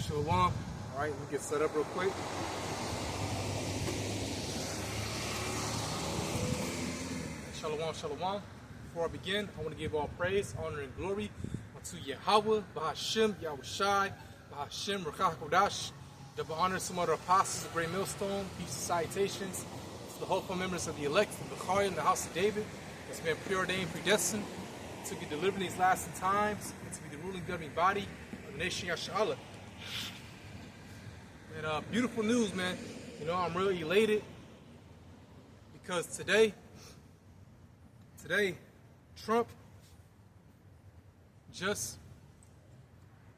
Shalom. All right, let me get set up real quick. Shalom, shalom. Before I begin, I want to give all praise, honor, and glory unto Yahweh, Bahashem, Yahushai, Bahashem, Ruach HaKodesh. Double honor some other apostles of Great Millstone. Peace and salutations to the hopeful members of the elect, the Bechariah in the house of David, that's been preordained, predestined to be delivered in these last times, and to be the ruling governing body of the nation Yasharallah. And beautiful news, man. You know, I'm really elated because today, Trump just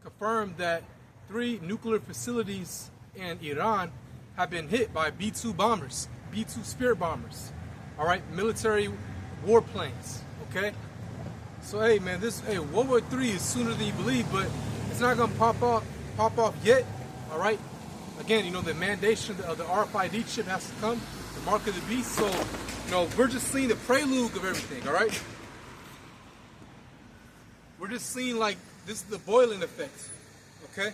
confirmed that 3 nuclear facilities in Iran have been hit by B-2 bombers, B-2 Spirit bombers. All right, military warplanes. Okay. So hey, man, World War III is sooner than you believe, but it's not gonna pop off yet. All right. Again, you know, the mandation of the RFID chip has to come, the mark of the beast. So, you know, we're just seeing the prelude of everything. All right. We're just seeing like this is the boiling effect. Okay.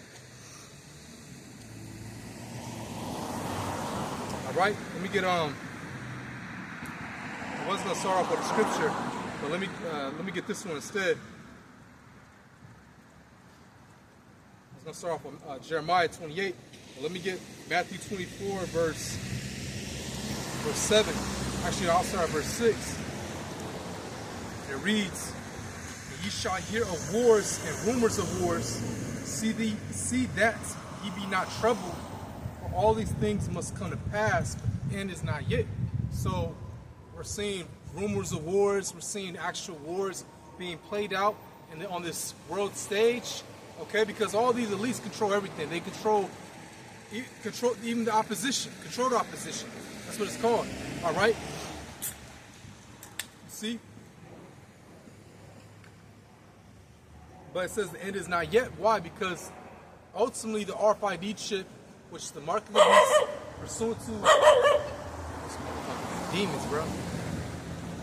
All right. Let me get I was gonna start off with a scripture, but let me get this one instead. I was gonna start off with Jeremiah 28. But let me get Matthew 24, verse 7. Actually, I'll start at verse 6. It reads, "Ye shall hear of wars and rumors of wars. See that ye be not troubled, for all these things must come to pass, but the end is not yet." So we're seeing rumors of wars. We're seeing actual wars being played out on this world stage. Okay, because all these elites control everything. They control even the opposition. Control the opposition. That's what it's called. All right. See. But it says the end is not yet. Why? Because ultimately the RFID chip, which the mark of the beast, pursuant to demons, bro.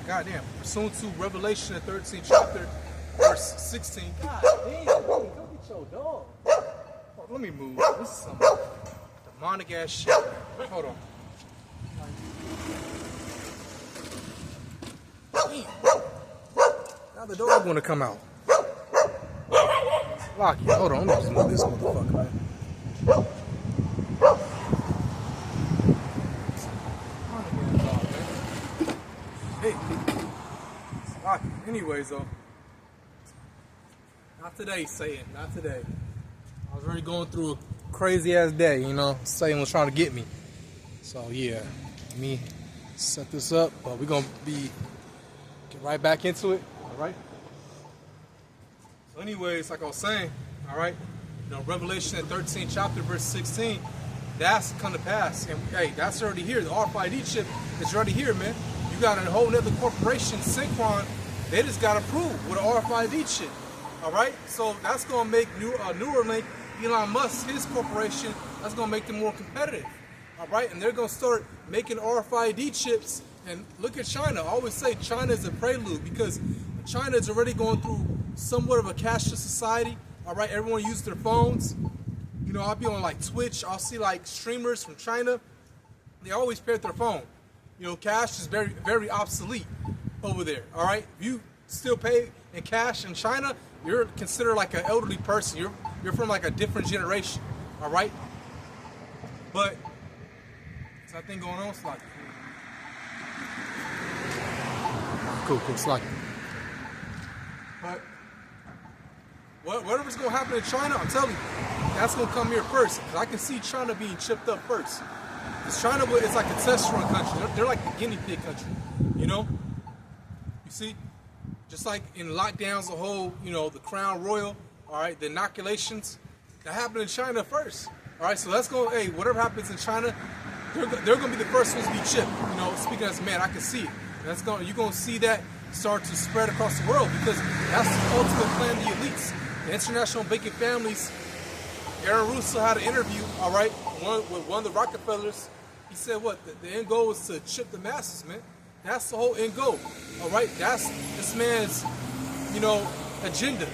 Goddamn. Pursuant to Revelation, the 13th chapter, verse 16. God damn, go get your dog. Oh, let me move. This is some demonic ass shit. Hold on. Damn. Now the dog wanna come out. Lock it. Hold on, let me just move this motherfucker, man. Hey. Lock it. Anyways, though. Not today, Satan. Not today. I was already going through a crazy ass day, you know. Satan was trying to get me. So yeah, let me set this up. But we're gonna get right back into it. Alright. So anyways, like I was saying, alright, you know, Revelation 13th chapter, verse 16, that's come to pass. And hey, that's already here. The RFID chip is already here, man. You got a whole nother corporation, Synchron, they just got approved with an RFID chip. All right, so that's gonna make Neuralink, Elon Musk, his corporation, that's gonna make them more competitive. All right, and they're gonna start making RFID chips. And look at China. I always say China is a prelude because China is already going through somewhat of a cashless society. All right, everyone uses their phones. You know, I'll be on like Twitch. I'll see like streamers from China. They always pay with their phone. You know, cash is very, very obsolete over there. All right, if you still pay in cash in China, you're considered like an elderly person. You're from like a different generation, all right? But is that thing going on? It's like cool, it's like. But whatever's gonna happen in China, I'm telling you, that's gonna come here first. Cause I can see China being chipped up first. Cause China is like a test run country. They're like the guinea pig country, you know? You see? Just like in lockdowns, the whole, you know, the Crown Royal, all right, the inoculations, that happened in China first. All right, so let's go, hey, whatever happens in China, they're going to be the first ones to be chipped. You know, speaking as a man, I can see it. You're going to see that start to spread across the world because that's the ultimate plan of the elites. The international banking families. Aaron Russo had an interview, all right, with one of the Rockefellers. He said what? The end goal is to chip the masses, man. That's the whole end goal, all right? That's this man's, you know, agenda,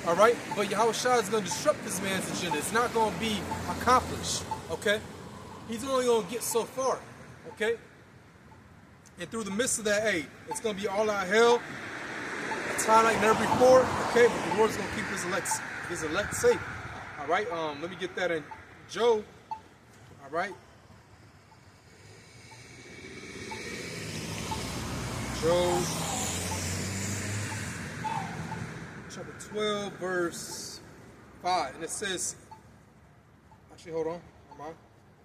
All right, but Yahushua is going to disrupt this man's agenda. It's not going to be accomplished. Okay, he's only going to get so far. Okay, and through the midst of that, hey, it's going to be all out hell. A time like never before. Okay, but the Lord's going to keep his elect safe. All right, let me get that in Job. All right, Job chapter 12, verse 5, and it says, actually, hold on, never mind.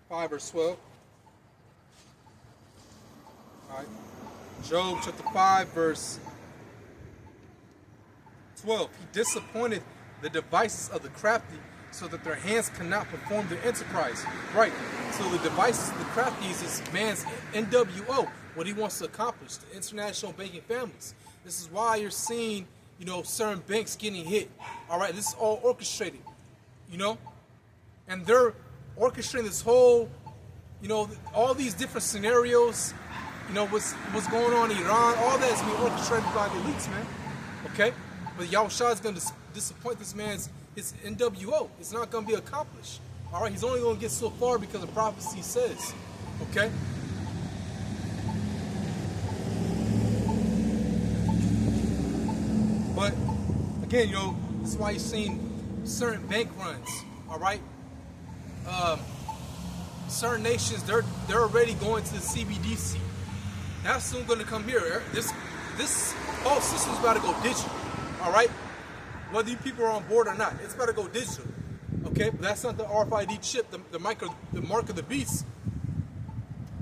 5 verse 12. All right, Job chapter 5 verse 12. He disappointed the devices of the crafty, so that their hands cannot perform their enterprise. Right. So the devices of the crafties is man's NWO, what he wants to accomplish, the international banking families. This is why you're seeing, you know, certain banks getting hit. All right, this is all orchestrated, you know, and they're orchestrating this whole, you know, all these different scenarios. You know, what's going on in Iran, all that is being orchestrated by the elites, man. Okay, but Yahushua is going to disappoint this man's his NWO. It's not going to be accomplished. All right, he's only going to get so far because the prophecy says. Okay. But again, you know, that's why you're seeing certain bank runs. All right. Certain nations, they're already going to the CBDC. That's soon going to come here. This whole system's about to go digital. All right. Whether you people are on board or not, it's about to go digital. Okay, but that's not the RFID chip, the mark of the beast.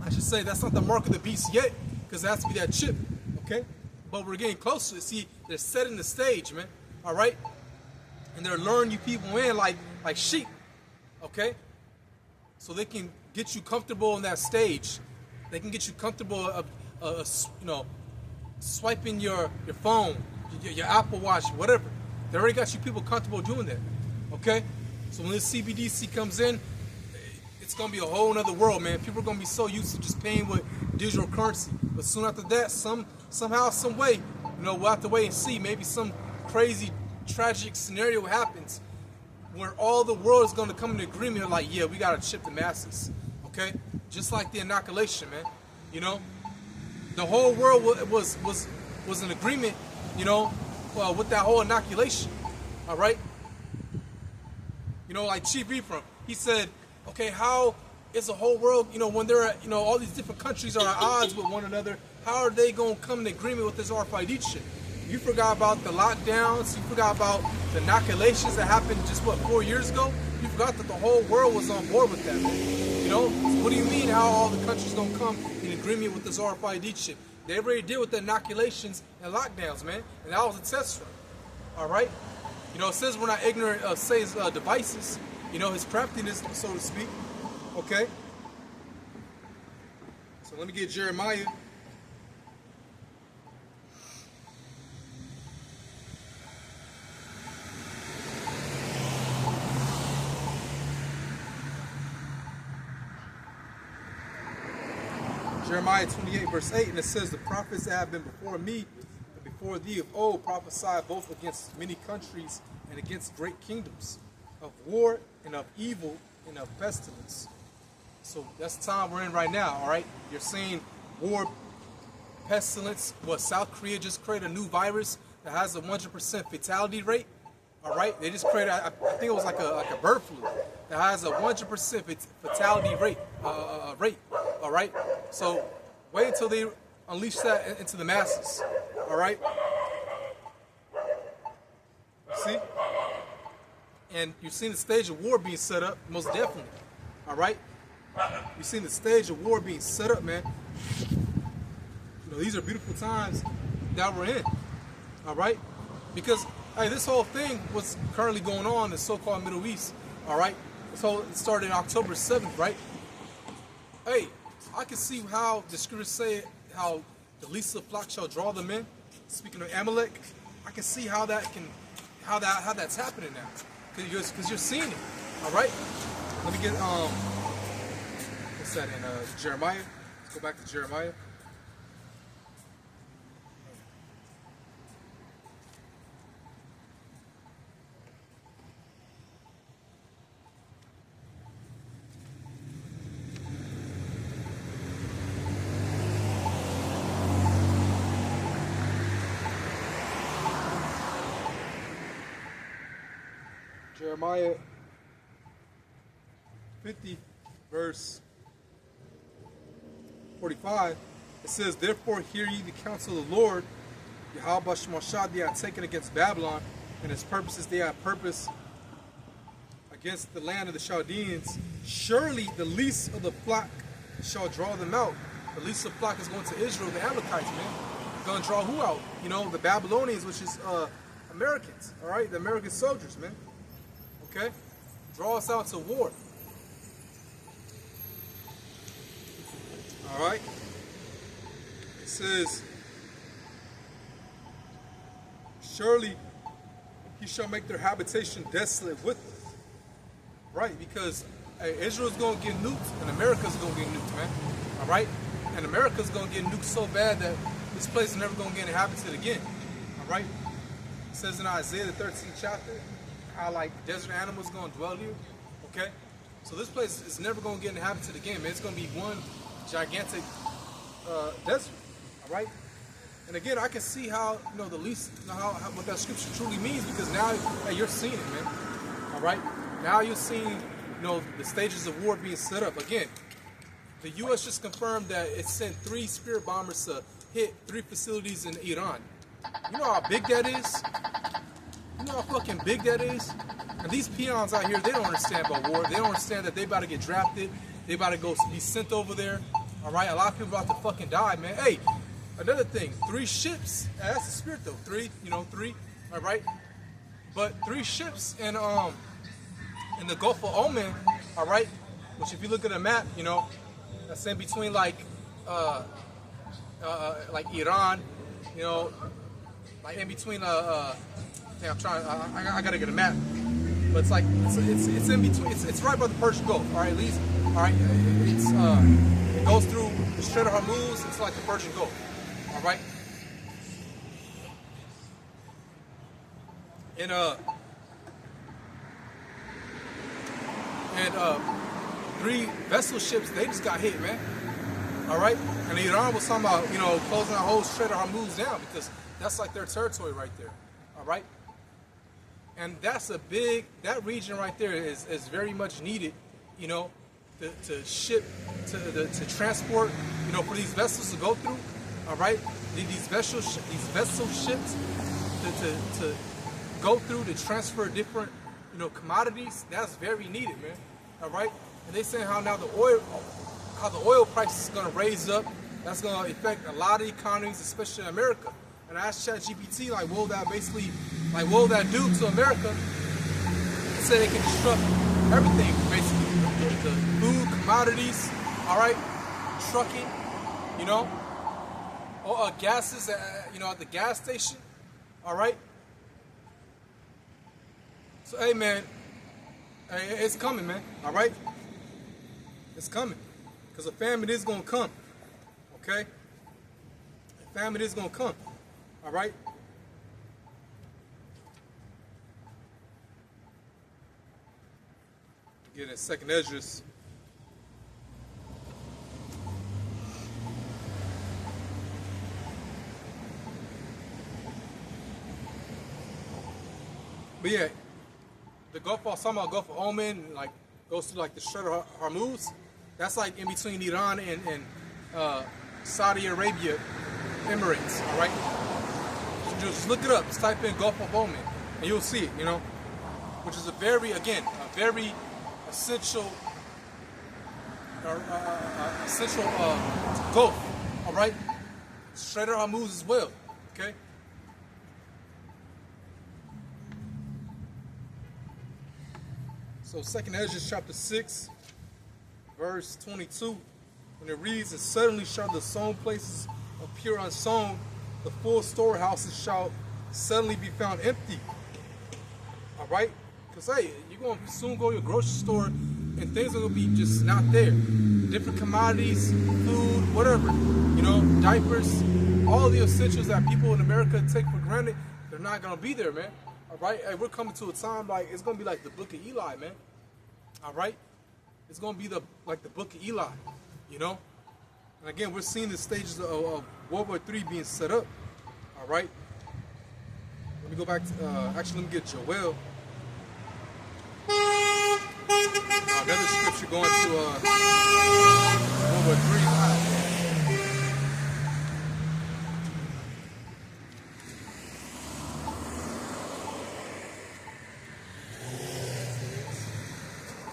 I should say that's not the mark of the beast yet, because it has to be that chip. Okay, but we're getting closer. See, they're setting the stage, man. All right, and they're luring you people in like sheep. Okay, so they can get you comfortable in that stage. They can get you comfortable you know, swiping your phone, your Apple Watch, whatever. They already got you people comfortable doing that. Okay? So when this CBDC comes in, it's going to be a whole nother world, man. People are going to be so used to just paying with digital currency. But soon after that, somehow, some way, you know, we'll have to wait and see. Maybe some crazy, tragic scenario happens where all the world is going to come in agreement like, yeah, we got to chip the masses. Okay? Just like the inoculation, man. You know? The whole world was in agreement, you know, with that whole inoculation. All right? You know, like Chief Ephraim, he said, okay, how is the whole world, you know, when they're, you know, all these different countries are at odds with one another, how are they going to come in agreement with this RFID shit? You forgot about the lockdowns, you forgot about the inoculations that happened just, 4 years ago? You forgot that the whole world was on board with that, man. You know, so what do you mean how all the countries going to come in agreement with this RFID shit? They already did with the inoculations and lockdowns, man, and that was a test run. All right? You know, it says we're not ignorant of Satan's devices, you know, his craftiness, so to speak. Okay? So let me get Jeremiah. Jeremiah 28 verse 8, and it says, the prophets that have been before me and before thee of old prophesied both against many countries and against great kingdoms, of war and of evil and of pestilence. So that's the time we're in right now, all right? You're seeing war, pestilence. What, South Korea just created a new virus that has a 100% fatality rate, all right? They just created, I think it was like a bird flu that has a 100% fatality rate, all right? So wait until they unleash that into the masses, all right? See? And you've seen the stage of war being set up, most definitely, all right? You've seen the stage of war being set up, man. You know, these are beautiful times that we're in, all right? Because, hey, this whole thing, what's currently going on in the so-called Middle East, all right? So it started October 7th, right? Hey, I can see how the scriptures say how the least of the flock shall draw them in. Speaking of Amalek, I can see how that's happening now, because you're seeing it. All right, let me get what's that in Jeremiah? Let's go back to Jeremiah. Jeremiah 50, verse 45, it says, "Therefore hear ye the counsel of the Lord, Yahweh Shemashah, they have taken against Babylon, and his purposes they have purpose against the land of the Chaldeans. Surely the least of the flock shall draw them out." The least of the flock is going to Israel, the Amalekites, man. Going to draw who out? You know, the Babylonians, which is Americans, all right? The American soldiers, man. Okay? Draw us out to war. All right? It says, "Surely he shall make their habitation desolate with them." Right? Because hey, Israel's going to get nuked and America's going to get nuked, man. All right? And America's going to get nuked so bad that this place is never going to get inhabited again. All right? It says in Isaiah the 13th chapter how like desert animals going to dwell here. Okay? So this place is never going to get inhabited again, man. It's going to be one gigantic desert. All right? And again, I can see how, you know, the least, you know, how what that scripture truly means, because now hey, you're seeing it, man. All right? Now you're seeing, you know, the stages of war being set up. Again, the U.S. just confirmed that it sent 3 Spirit bombers to hit 3 facilities in Iran. You know how big that is? You know how fucking big that is? And these peons out here, they don't understand about war. They don't understand that they about to get drafted. They about to go be sent over there. All right? A lot of people about to fucking die, man. Hey, another thing, 3 ships. That's the Spirit, though. 3, you know, 3. All right? But 3 ships in the Gulf of Oman, all right? Which if you look at a map, you know, that's in between like Iran, you know, like in between yeah, I'm trying. I gotta get a map, but it's like it's in between. It's right by the Persian Gulf. All right, at least. All right, it goes through the Strait of Hormuz. It's like the Persian Gulf. All right, and 3 vessel ships, they just got hit, man. All right, and Iran was talking about, you know, closing the whole Strait of Hormuz down because that's like their territory right there. All right, and that's a big, that region right there is very much needed, you know, to ship, to transport, you know, for these vessels to go through. All right, these vessel ships to go through to transfer different, you know, commodities. That's very needed, man. All right, and they saying how now the oil price is going to raise up. That's going to affect a lot of economies, especially in America. And I asked ChatGPT, like, what will that do to America? It said it can disrupt everything, basically. The food, commodities, all right, trucking, you know, or gases, you know, at the gas station, all right. So, hey, man, hey, it's coming, man, all right? It's coming. Because a famine is going to come, okay? A famine is going to come, all right? Get in 2nd Esdras. But yeah, the Gulf of Oman, like, goes through like the Strait of Hormuz. That's like in between Iran and Saudi Arabia, Emirates. All right, so just look it up. Just type in Gulf of Oman, and you'll see it. You know, which is a very essential Gulf. All right, Strait of Hormuz as well. Okay. So 2nd Esdras chapter 6, verse 22, when it reads, "And suddenly shall the sown places appear unsown, the full storehouses shall suddenly be found empty." All right? Because, hey, you're going to soon go to your grocery store and things are going to be just not there. Different commodities, food, whatever, you know, diapers, all the essentials that people in America take for granted, they're not going to be there, man. All right, hey, we're coming to a time like it's gonna be like the Book of Eli, man. All right, it's gonna be like the Book of Eli, you know. And again, we're seeing the stages of World War III being set up. All right, let me go back to actually let me get Joel. Another scripture going to World War III.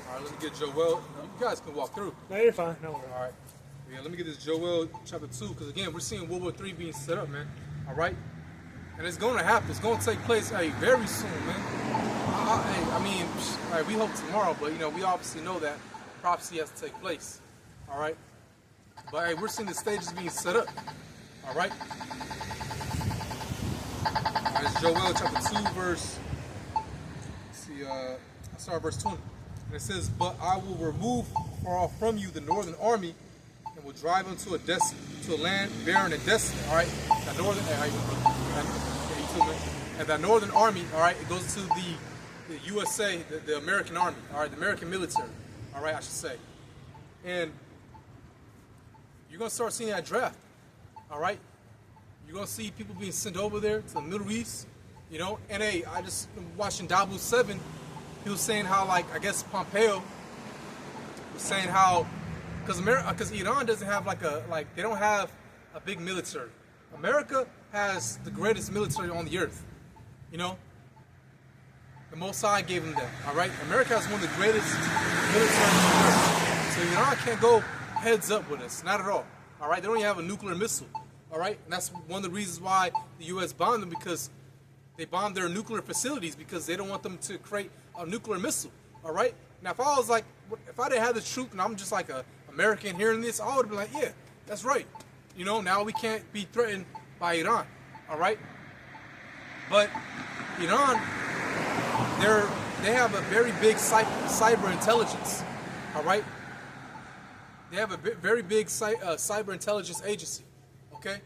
All right, let me get Joel. You guys can walk through. No, you're fine. No worries. All right. Yeah, let me get this Joel chapter 2, because again, we're seeing World War III being set up, man. All right? And it's going to happen. It's going to take place, very soon, man. I mean, we hope tomorrow, but, we obviously know that prophecy has to take place. All right? But, hey, we're seeing the stages being set up. All right? It's Joel chapter 2, verse, I start verse 20. And it says, "But I will remove far off from you the northern army, and will drive them to a land barren and desolate." All right, that northern, and that northern army, all right, it goes to the USA, the American army, all right, the American military, all right, I should say, and you're gonna start seeing that draft, all right. You're gonna see people being sent over there to the Middle East, And hey, I just watching Dabu 7. He was saying how, I guess Pompeo was saying how, because Iran doesn't have they don't have a big military. America has the greatest military on the earth, The Most High gave them that, all right? America has one of the greatest military on the earth. So Iran can't go heads up with us, not at all, all right? They don't even have a nuclear missile, all right? And that's one of the reasons why the U.S. bombed them, because they bombed their nuclear facilities, because they don't want them to create a nuclear missile, all right? Now, if I was if I didn't have the truth and I'm just like a American hearing this, I would be like, yeah, that's right. Now we can't be threatened by Iran, all right? But Iran, they have a very big cyber intelligence, all right? They have a very big cyber intelligence agency, okay?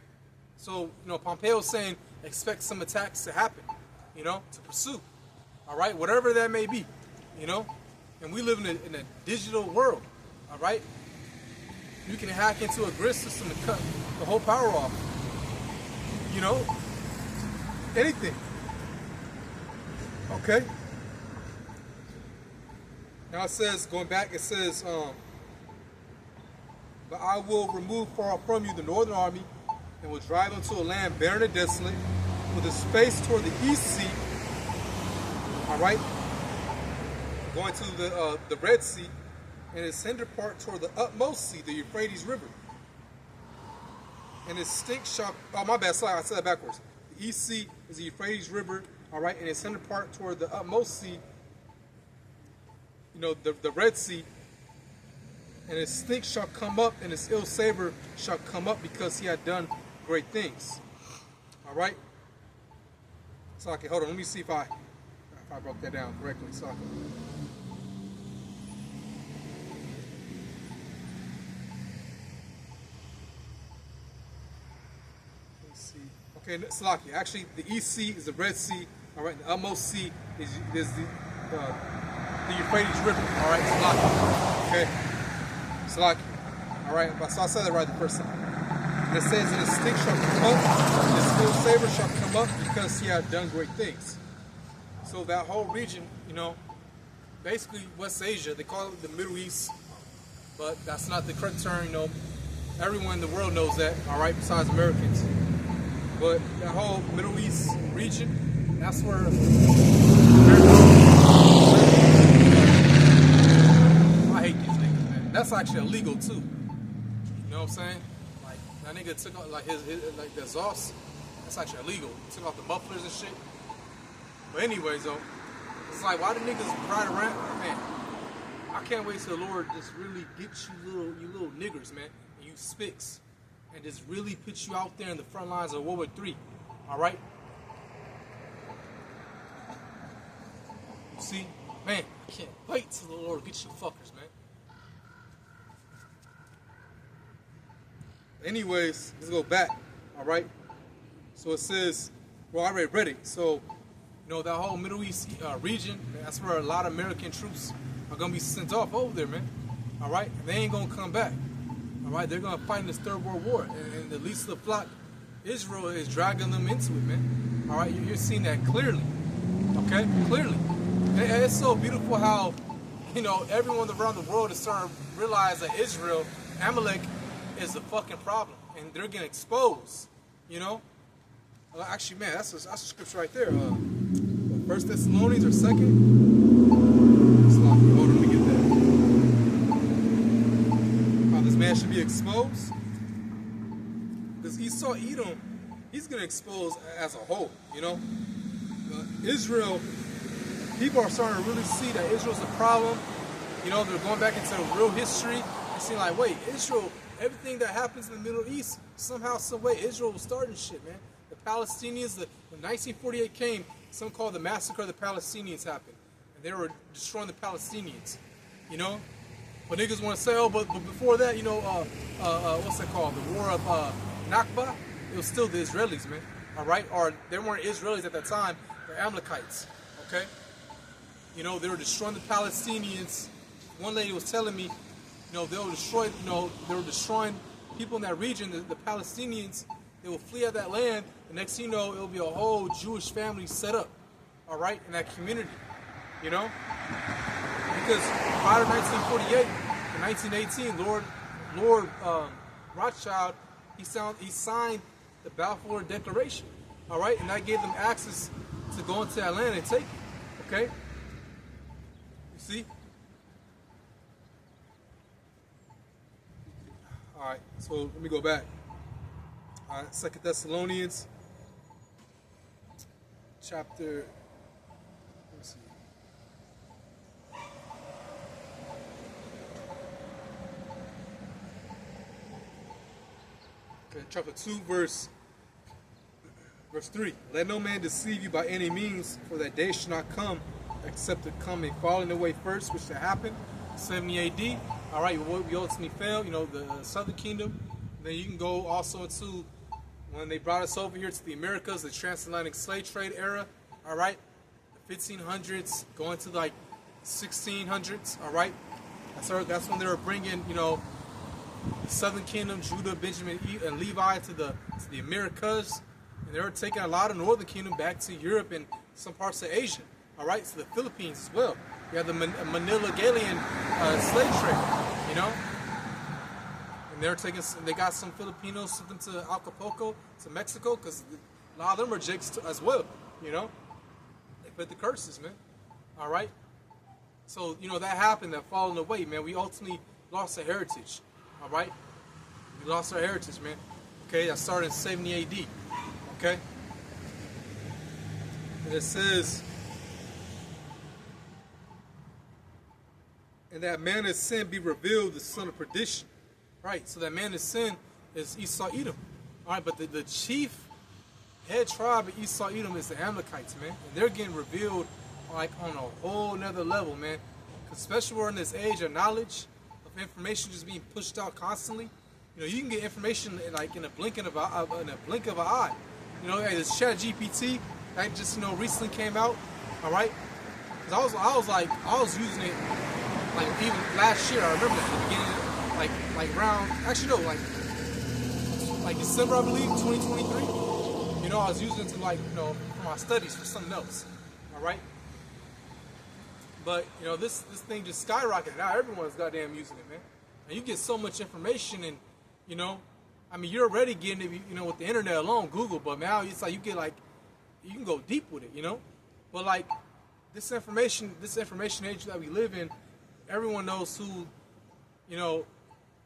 So, Pompeo's saying expect some attacks to happen, to pursue, all right? Whatever that may be, And we live in a digital world, all right? You can hack into a grid system and cut the whole power off. Anything. Okay? Now it says, going back, it says, "But I will remove far from you the northern army, and will drive them to a land barren and desolate, with a space toward the east sea," all right? Going to the Red Sea, and its hinder part toward the utmost sea, the Euphrates River. And its stink shall, oh my bad, sorry, I said that backwards. The east sea is the Euphrates River, all right, and its hinder part toward the utmost sea, the Red Sea. And its stink shall come up, and its ill savor shall come up, because he had done great things. All right? So, okay, hold on, let me see if I broke that down correctly. So, okay, Salaki. Actually, the East Sea is the Red Sea. All right, the utmost sea is the Euphrates River. All right, Salaki. Okay, Salaki. All right, so I said that right the first time. And it says, "And his stick shall come up, and his ill savor shall come up, because he had done great things." So that whole region, basically West Asia, they call it the Middle East, but that's not the correct term. Everyone in the world knows that. All right, besides Americans. But that whole Middle East region, that's where I hate these niggas, man. That's actually illegal too. You know what I'm saying? That nigga took off his the exhaust. That's actually illegal. He took off the mufflers and shit. But anyways, though, it's why the niggas ride around, man? I can't wait till the Lord just really get you little niggers, man, and you spicks, and just really put you out there in the front lines of World War III, all right? You see, man, I can't wait till the Lord gets you fuckers, man. Anyways, let's go back, all right? So it says, well, I already read it. So, that whole Middle East region, that's where a lot of American troops are going to be sent off over there, man. All right? They ain't going to come back. All right? They're going to fight in this Third World War. And the least of the flock, Israel, is dragging them into it, man. All right? You're seeing that clearly. Okay? Clearly. And it's so beautiful how everyone around the world is starting to realize that Israel, Amalek, is the fucking problem, and they're getting exposed. Actually, man, that's a scripture right there. First Thessalonians or second? Hold on, let me get that. How this man should be exposed? Because Esau, Edom, he's getting exposed as a whole. Israel, people are starting to really see that Israel's a problem. They're going back into real history and seeing like, wait, Israel, everything that happens in the Middle East, somehow, some way, Israel was starting shit, man. The Palestinians, when 1948 came, something called the Massacre of the Palestinians happened. And they were destroying the Palestinians, But niggas want to say, but before that, what's that called? The War of Nakba? It was still the Israelis, man. All right? Or they weren't Israelis at that time. They're Amalekites, okay? They were destroying the Palestinians. One lady was telling me, they were destroying people in that region, the Palestinians. They will flee out of that land. The next thing you know, it'll be a whole Jewish family set up, all right, in that community, Because prior to 1948 and 1918, Lord Rothschild, he signed the Balfour Declaration, all right, and that gave them access to go into that land and take it, okay? You see? All right, so let me go back. All right, 2 Thessalonians, chapter, let me see. Okay, chapter 2, verse 3. Let no man deceive you by any means, for that day shall not come, except to come a falling away first, which shall happen, 70 AD. All right, we ultimately fell, the Southern Kingdom. Then you can go also into when they brought us over here to the Americas, the transatlantic slave trade era, all right? The 1500s, going to like 1600s, all right? That's when they were bringing, the Southern Kingdom, Judah, Benjamin, and Levi to the Americas. And they were taking a lot of Northern Kingdom back to Europe and some parts of Asia, all right? To the Philippines as well. You have the Manila Galleon slave trade, And they got some Filipinos, sent them to Acapulco, to Mexico, because a lot of them are jigs as well, They put the curses, man. All right? So, that happened, that falling away, man. We ultimately lost our heritage, all right? We lost our heritage, man. Okay, that started in 70 AD, okay? And it says, and that man of sin be revealed, the son of perdition. Right, so that man of sin is Esau Edom. All right, but the chief head tribe of Esau Edom is the Amalekites, man. And they're getting revealed like on a whole nother level, man. Especially we're in this age of knowledge, of information just being pushed out constantly. You can get information in a blink of an eye. Hey, this Chat GPT that just recently came out. All right, because I was using it like even last year. I remember at the beginning. Like around, actually no, like December, I believe, 2023. I was using it to for my studies for something else. All right. But this thing just skyrocketed. Now everyone's goddamn using it, man. And you get so much information, and you're already getting it, with the internet alone, Google. But now it's like you can go deep with it, But this information age that we live in, everyone knows who,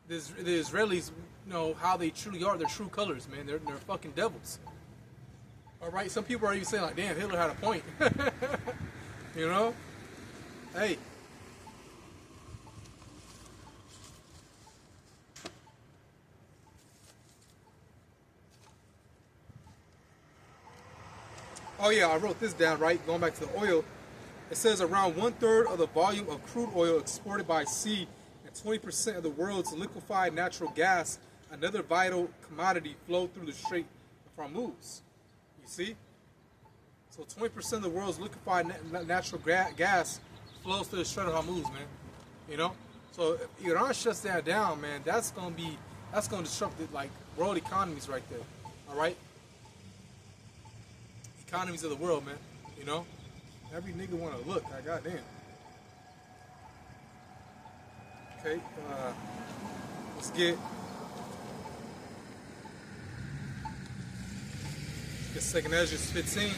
the Israelis know how they truly are, their true colors, man. They're fucking devils. All right, some people are even saying like, damn, Hitler had a point. Hey. Oh yeah, I wrote this down, right? Going back to the oil. It says around 1/3 of the volume of crude oil exported by sea 20% of the world's liquefied natural gas, another vital commodity, flow through the Strait of Hormuz. You see? So 20% of the world's liquefied natural gas flows through the Strait of Hormuz, man. So if Iran shuts that down, man, that's gonna disrupt world economies right there. All right? Economies of the world, man. Every nigga wanna look. Goddamn. Okay, let's get Second Ezra 15.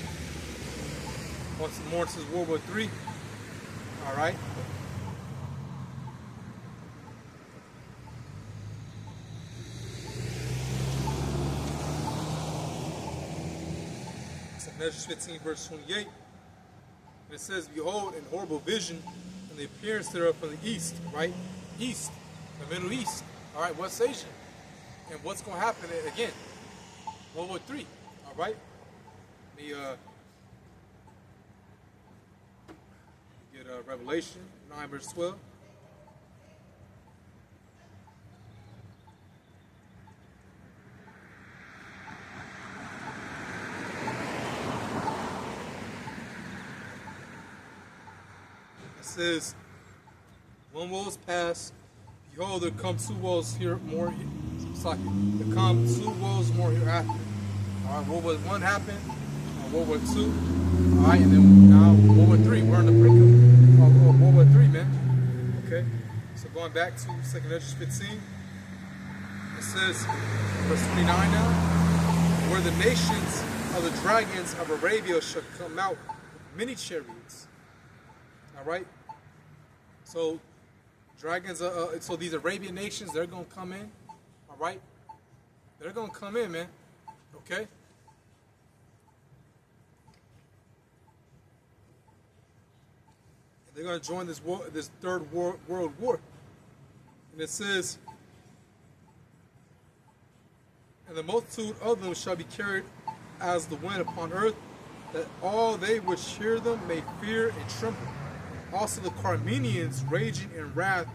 Once more, this is World War III. All right. Second Ezra 15, verse 28. And it says, "Behold, an horrible vision, and the appearance thereof from the east." Right, east, the Middle East. All right, West Asia. And what's going to happen again? World War III. All right. The get Revelation 9 verse 12. It says, "One woe is past, behold, there come two woes here more. There come two woes more hereafter." All right, World War I happened. World War II, all right, and then now World War III. We're on the brink of World War III, man. Okay, so going back to 2 Ezra 15, it says, verse 29 now, "Where the nations of the dragons of Arabia shall come out with many chariots." All right, so dragons, so these Arabian nations, they're going to come in, all right? They're going to come in, man, okay? They're going to join this war, this third world war. And it says, "And the multitude of them shall be carried as the wind upon earth, that all they which hear them may fear and tremble. Also the Carmenians, raging in wrath,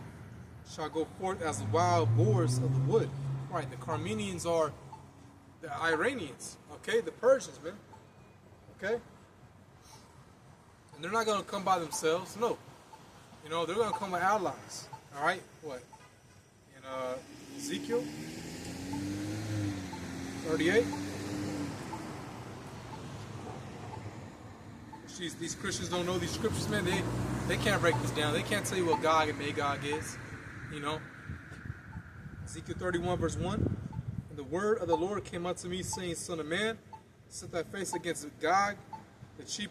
shall go forth as the wild boars of the wood." Right, the Carmenians are the Iranians, okay? The Persians, man, okay? And they're not going to come by themselves, no. You know, they're going to come with allies, all right? What? In Ezekiel 38. These Christians don't know these scriptures, man. They can't break this down. They can't tell you what Gog and Magog is, you know. Ezekiel 31, verse 1. "And the word of the Lord came unto me, saying, Son of man, set thy face against Gog, the chief,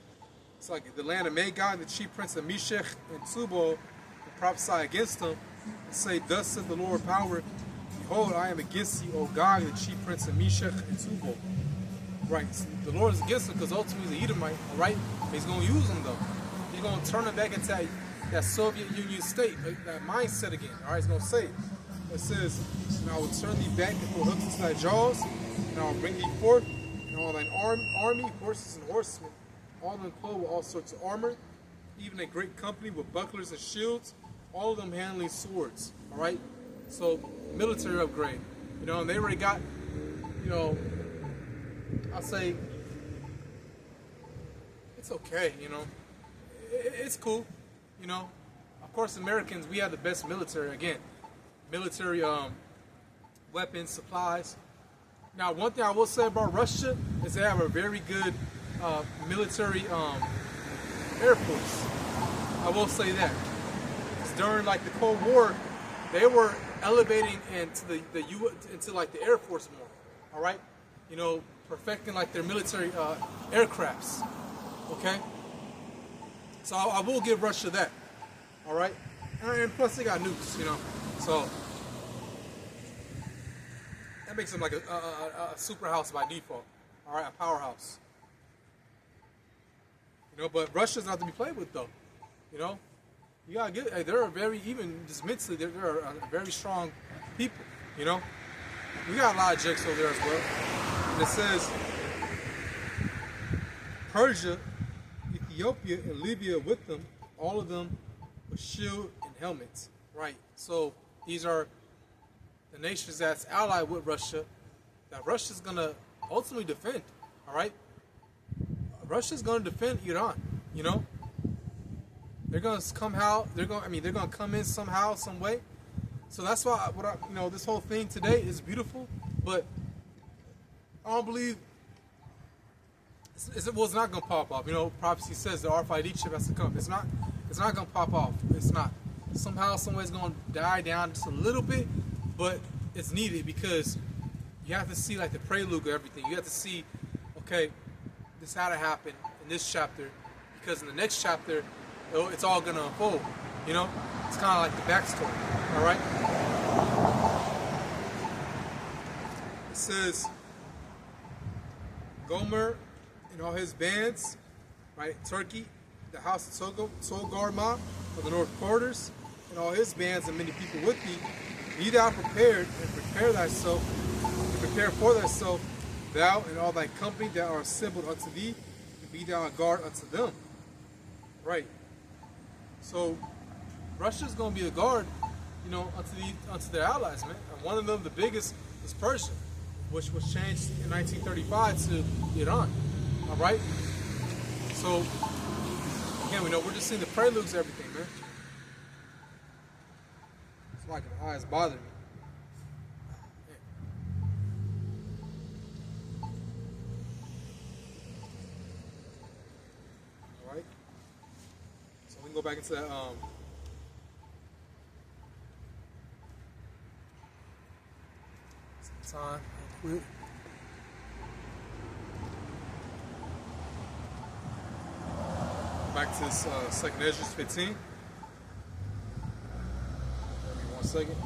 it's like the land of Magog, the chief prince of Meshech and Tubal, and prophesy against them, and say, Thus saith the Lord of power, Behold, I am against thee, O Gog, the chief prince of Meshech and Tubal." Right, so the Lord is against him because ultimately he's an Edomite, all right? He's going to use him, though. He's going to turn him back into that Soviet Union state, that mindset again, all right? He's going to say, it says, "And I will turn thee back and put hooks into thy jaws, and I will bring thee forth, and all thine army, horses and horsemen, all of them clothed with all sorts of armor, even a great company with bucklers and shields, all of them handling swords." All right? So, military upgrade. You know, and they already got, you know, I'll say, it's okay, you know. It's cool, you know. Of course, Americans, we have the best military, again. Military weapons, supplies. Now, one thing I will say about Russia is they have a very good military Air Force. I will say that. Because during like the Cold War, they were elevating into like the Air Force more. All right, you know, perfecting like their military aircrafts. Okay, so I will give Russia that. All right, and plus they got nukes, you know, so that makes them like a super house by default. All right, a powerhouse. You know, but Russia's not to be played with, though. You know, you gotta get. Hey, they're a very, even just mentally, they're a very strong people. You know, we got a lot of jakes over there as well. And it says Persia, Ethiopia, and Libya with them, all of them with shield and helmets. Right. So these are the nations that's allied with Russia, that Russia's gonna ultimately defend. All right. Russia's going to defend Iran, you know. They're going to come out. They're going to come in somehow, some way. So that's why, you know, this whole thing today is beautiful. But I don't believe it's not going to pop off. You know, prophecy says the RFID chip has to come. It's not going to pop off. It's not. somehow, someway's going to die down just a little bit, but it's needed because you have to see like the prelude of everything. You have to see, okay, this had to happen in this chapter because in the next chapter, it's all going to unfold. You know, it's kind of like the backstory. All right. It says Gomer and all his bands, right? Turkey, the house of Togarmah for the north quarters, and all his bands and many people with thee. Be thou prepared and prepare thyself, and prepare for thyself, thou and all thy company that are assembled unto thee, and be thou a guard unto them. Right. So Russia's gonna be a guard, you know, unto their allies, man. And one of them, the biggest, is Persia, which was changed in 1935 to Iran. All right. So again, we know we're just seeing the preludes of everything, man. It's like my eyes bother me. All right. So we can go back into that. Time real quick. Back to this second Esdras 15. Give me 1 second.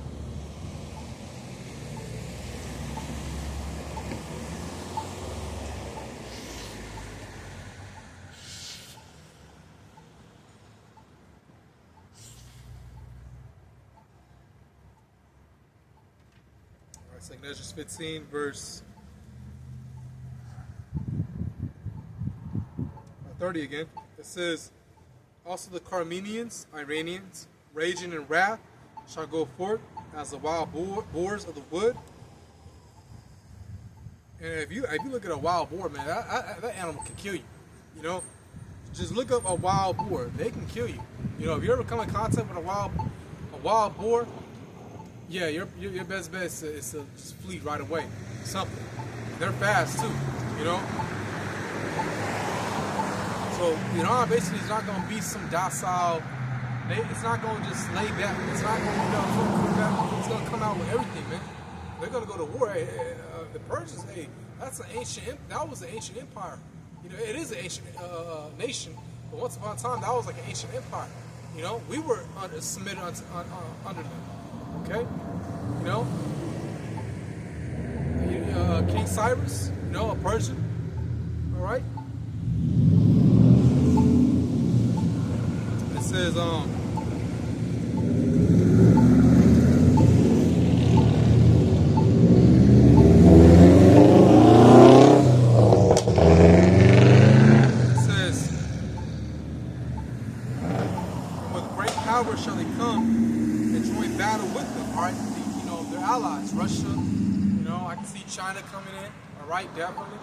All right, second Esdras 15, verse 30 again. It says, also the Carmenians, Iranians, raging in wrath, shall go forth as the wild boars of the wood. And if you look at a wild boar, man, that animal can kill you. You know, just look up a wild boar; they can kill you. You know, if you ever come in contact with a wild boar, yeah, your best bet is to just flee right away. Something. They're fast too. You know. So Iran basically is not going to be some docile. It's not going to just lay back. It's not going to it's going to come out with everything, man. They're going to go to war. The Persians, that was an ancient empire. You know, it is an ancient nation, but once upon a time, that was like an ancient empire. You know, we were submitted under them. Okay, you know, King Cyrus, you know, a Persian. All right. It says, with great power shall they come and join battle with them. All right, you know, their allies, Russia. You know, I can see China coming in. All right, definitely.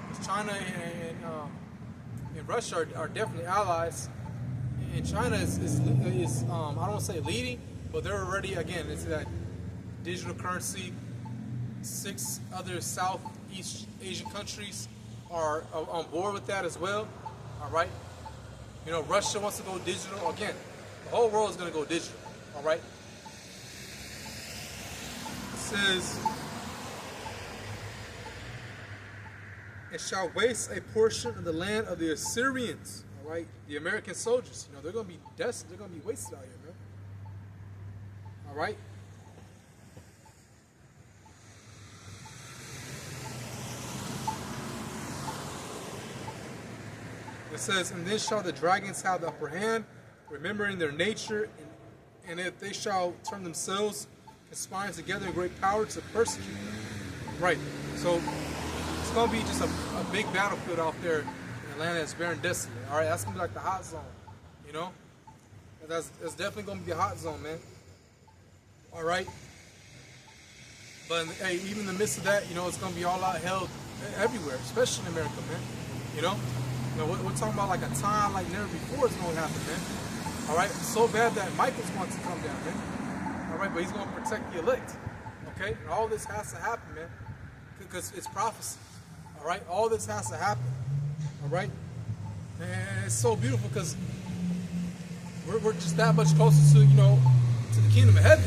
Because China and Russia are definitely allies. And China is I don't want to say leading, but they're already, again, it's that digital currency. 6 other Southeast Asian countries are on board with that as well. All right. You know, Russia wants to go digital. Again, the whole world is going to go digital. All right. It says, "It shall waste a portion of the land of the Assyrians." All right, the American soldiers. You know, they're going to be desolate. They're going to be wasted out here, man. All right. It says, "And then shall the dragons have the upper hand, remembering their nature, and if they shall turn themselves, conspiring together in great power to persecute them." Right. So it's going to be just a big battlefield out there in Atlanta that's barren desolate. All right, that's going to be like the hot zone. You know, that's definitely going to be the hot zone, man. All right. But hey, even in the midst of that, you know, it's going to be all out hell everywhere, especially in America, man. You know. You know, we're talking about like a time like never before is going to happen, man. All right? It's so bad that Michael's going to come down, man. All right? But he's going to protect the elect. Okay? And all this has to happen, man. Because it's prophecy. All right? All this has to happen. All right? And it's so beautiful because we're just that much closer to, to the kingdom of heaven,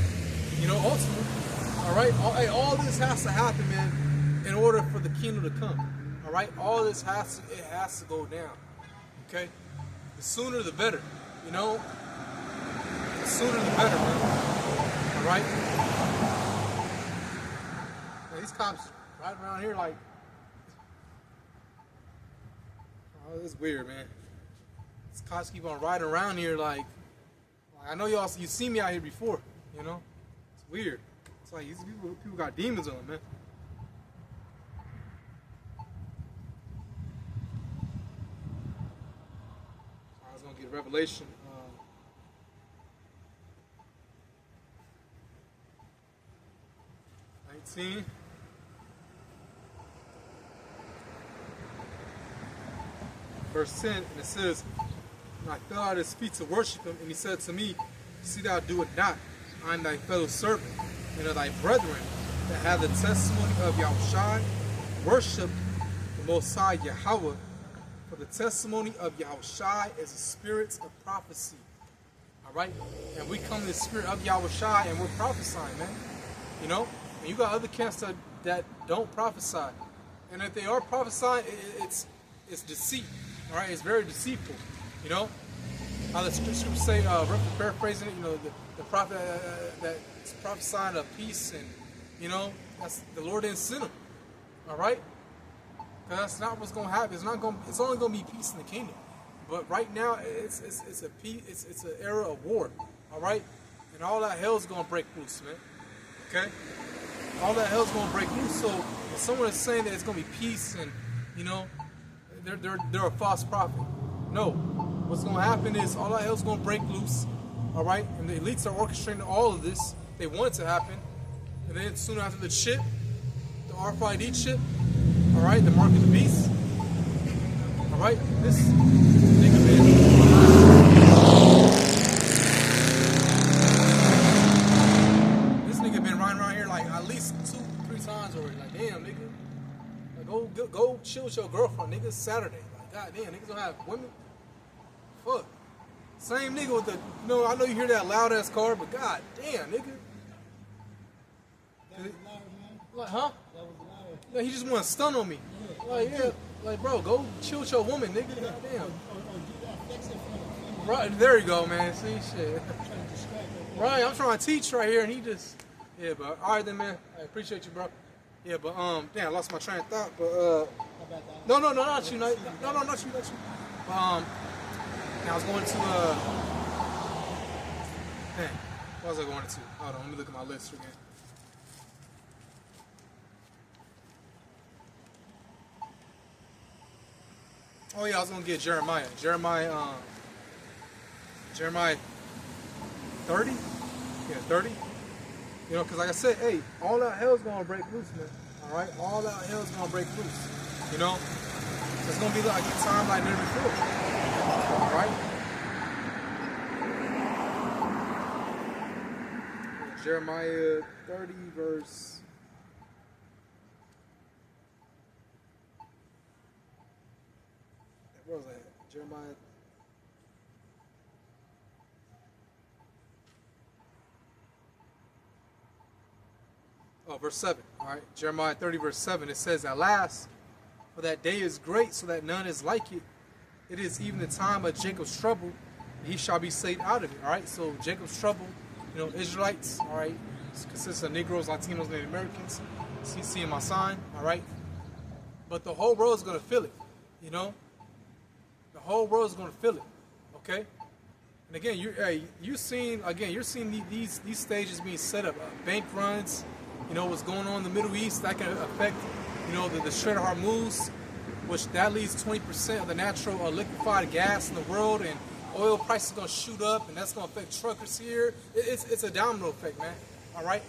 ultimately. All right, all this has to happen, man, in order for the kingdom to come. All right, all this has to go down. Okay, the sooner the better. The sooner the better, man. All right. Now, these cops right around here, like, oh, this is weird, man. These cops keep on riding around here, like I know you seen me out here before, It's weird. It's like these people got demons on them, man. I was gonna get Revelation 19. Verse 10, and it says, "And I fell at his feet to worship him, and he said to me, See thou do it not. I am thy fellow servant, and of thy brethren that have the testimony of Yahushua. Worship the Most High Yahweh, for the testimony of Yahushua is a spirit of prophecy." All right? And we come in the spirit of Yahushua, and we're prophesying, man. And you got other camps that don't prophesy. And if they are prophesying, it's deceit. All right? It's very deceitful. How the scriptures say, paraphrasing it, the prophet that's prophesying of peace, and that's the Lord didn't send him. All right, because that's not what's going to happen. It's only going to be peace in the kingdom. But right now, it's an era of war. All right, and all that hell's going to break loose, man. Okay, all that hell's going to break loose. So if someone is saying that it's going to be peace, and they're a false prophet. No. What's going to happen is all that hell's going to break loose, all right? And the elites are orchestrating all of this. They want it to happen. And then soon after the chip, the RFID chip, all right, the mark of the beast, all right? This nigga been riding around here like at least 2-3 times already. Like, damn, nigga. Like, go chill with your girlfriend, nigga. It's Saturday. Like, goddamn, niggas don't have women. Fuck. Same nigga with the, I know you hear that loud ass car, but god damn, nigga. That was loud, man. Like, huh? That was loud. Yeah, he just want to stun on me. Like, yeah, like, bro, go chill with your woman, nigga. God damn. Or do that, flex it from the Right, there you go, man. See, shit. trying to distract her. Right, I'm trying to teach right here, and he just, yeah, but all right then, man. I appreciate you, bro. Yeah, but damn, I lost my train of thought, but How about that? no, not you, not you. Now I was going to, what was I going to? Hold on, let me look at my list again. Oh yeah, I was going to get Jeremiah. Jeremiah 30? Yeah, 30. Because like I said, hey, all that hell's going to break loose, man. All right? All that hell's going to break loose. It's going to be like a time like never before. All right? Jeremiah 30, verse... Where was that? Jeremiah... Oh, verse 7. All right, Jeremiah 30, verse 7. It says, "Alas, for that day is great, so that none is like it. It is even the time of Jacob's trouble, and he shall be saved out of it." All right, so Jacob's trouble, Israelites, all right, consists of Negroes, Latinos, Native Americans. See my sign, all right? But the whole world is going to feel it, The whole world is going to feel it, okay? And again, you're seeing these stages being set up, bank runs. What's going on in the Middle East, that can affect, the Strait of Hormuz, which that leaves 20% of the natural liquefied gas in the world, and oil prices are going to shoot up, and that's going to affect truckers here. It's a domino effect, man. All right?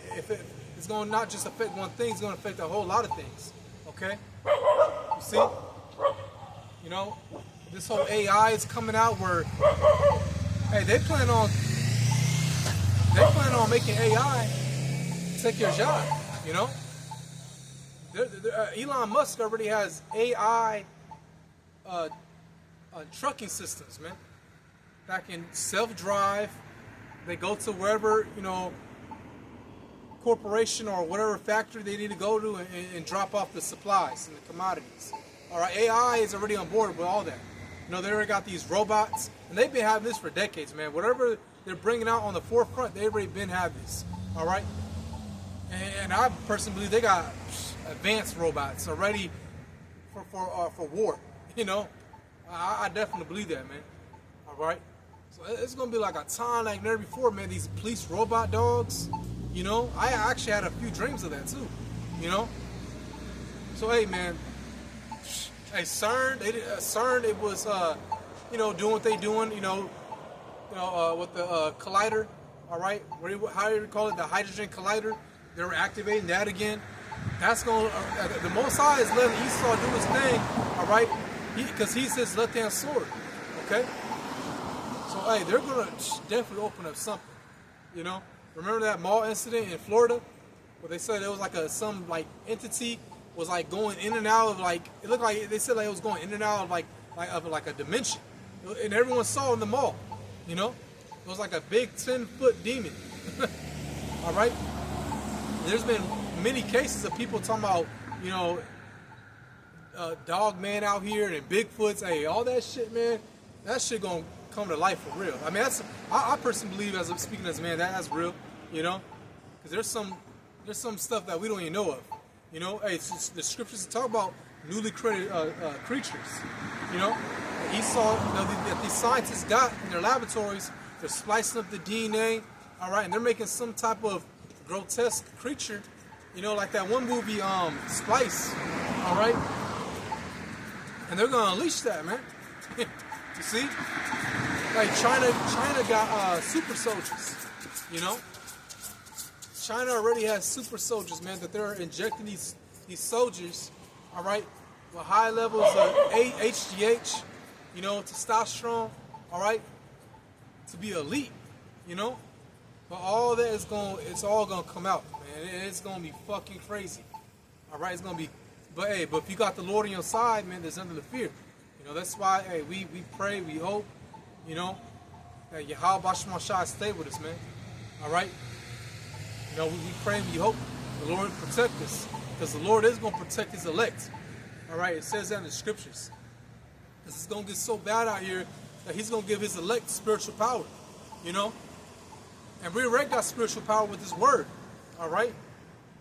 It's going to not just affect one thing, it's going to affect a whole lot of things. Okay? You see? This whole AI is coming out where, hey, they plan on making AI take your job, Elon Musk already has AI trucking systems, man. that can self-drive. They go to wherever, corporation or whatever factory they need to go to and drop off the supplies and the commodities. All right, AI is already on board with all that. They already got these robots, and they've been having this for decades, man. Whatever they're bringing out on the forefront, they've already been having this. All right, and I personally believe they got advanced robots already for war. I definitely believe that, man. All right, so it's gonna be like a time like never before, man. These police robot dogs. I actually had a few dreams of that too. So hey, man. Hey, CERN, it was, doing what they doing, with the collider, all right? How do you call it? The hydrogen collider. They're activating that again. That's going to, the Most High is letting Esau do his thing, all right? Because he's his left-hand sword, okay? So, hey, they're going to definitely open up something, Remember that mall incident in Florida where they said it was like some entity was going in and out of it looked like they said it was going in and out of a dimension, and everyone saw in the mall, it was like a big 10-foot demon. All right, there's been many cases of people talking about dog man out here and Bigfoots. Hey, all that shit, man, that shit gonna come to life for real. I mean, I personally believe, as I'm speaking as a man, that's real, because there's some stuff that we don't even know of. Hey, the scriptures talk about newly created creatures. Esau, that these scientists got in their laboratories, they're splicing up the DNA, all right, and they're making some type of grotesque creature, like that one movie, Splice, all right, and they're gonna unleash that, man. You see, like China got super soldiers, China already has super soldiers, man, that they're injecting these soldiers, all right, with high levels of HGH, testosterone, all right, to be elite, But all that it's all gonna come out, man. It's gonna be fucking crazy, all right. It's gonna be, but if you got the Lord on your side, man, there's nothing to fear. That's why, hey, we pray, we hope, that Yahweh Bashar stay with us, man, all right. We pray and we hope the Lord protect us, because the Lord is going to protect his elect. All right, it says that in the scriptures. Because it's going to get so bad out here that he's going to give his elect spiritual power, And we already got spiritual power with his word, all right?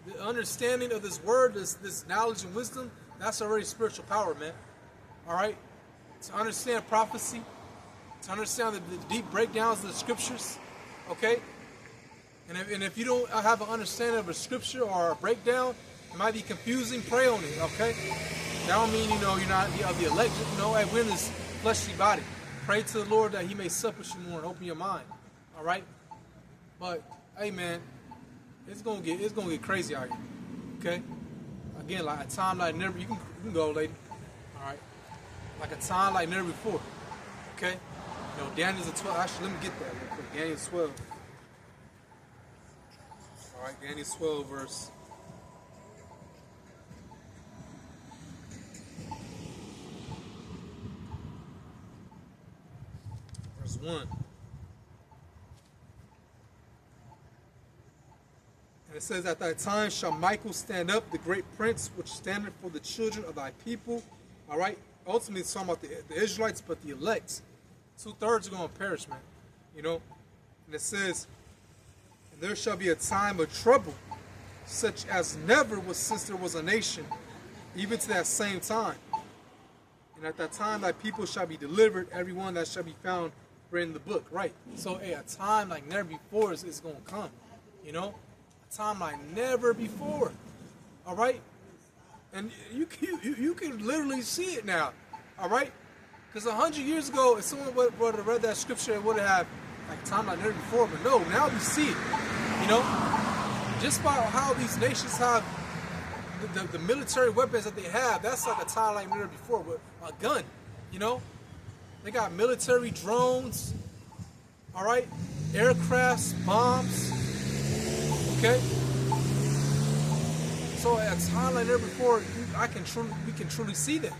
The understanding of this word, this knowledge and wisdom, that's already spiritual power, man, all right? To understand prophecy, to understand the deep breakdowns of the scriptures, okay? And if you don't have an understanding of a scripture or a breakdown, it might be confusing. Pray on it, okay? That don't mean, you're not of the elect. Hey, we're in this fleshly body. Pray to the Lord that he may sup with you more and open your mind, all right? But, hey, man, it's gonna get crazy out here, okay? Again, like a time like never, you can go, lady, all right? Like a time like never before, okay? Daniel's 12. Actually, let me get that real quick. Daniel's 12. All right, Daniel 12, verse 1. And it says, at that time shall Michael stand up, the great prince, which standeth for the children of thy people. All right, ultimately it's talking about the Israelites, but the elect. 2/3 are going to perish, man. And it says, and there shall be a time of trouble, such as never was since there was a nation, even to that same time. And at that time thy people shall be delivered, everyone that shall be found read in the book. Right. So a time like never before is going to come. A time like never before. All right. And you can literally see it now. All right. Because 100 years ago, if someone would have read that scripture, it would have like a time like never before. But no, now we see it. Just by how these nations have the military weapons that they have, that's like a time like never before with a gun. They got military drones, all right, aircrafts, bombs, okay. So at a time like never before, we can truly see that,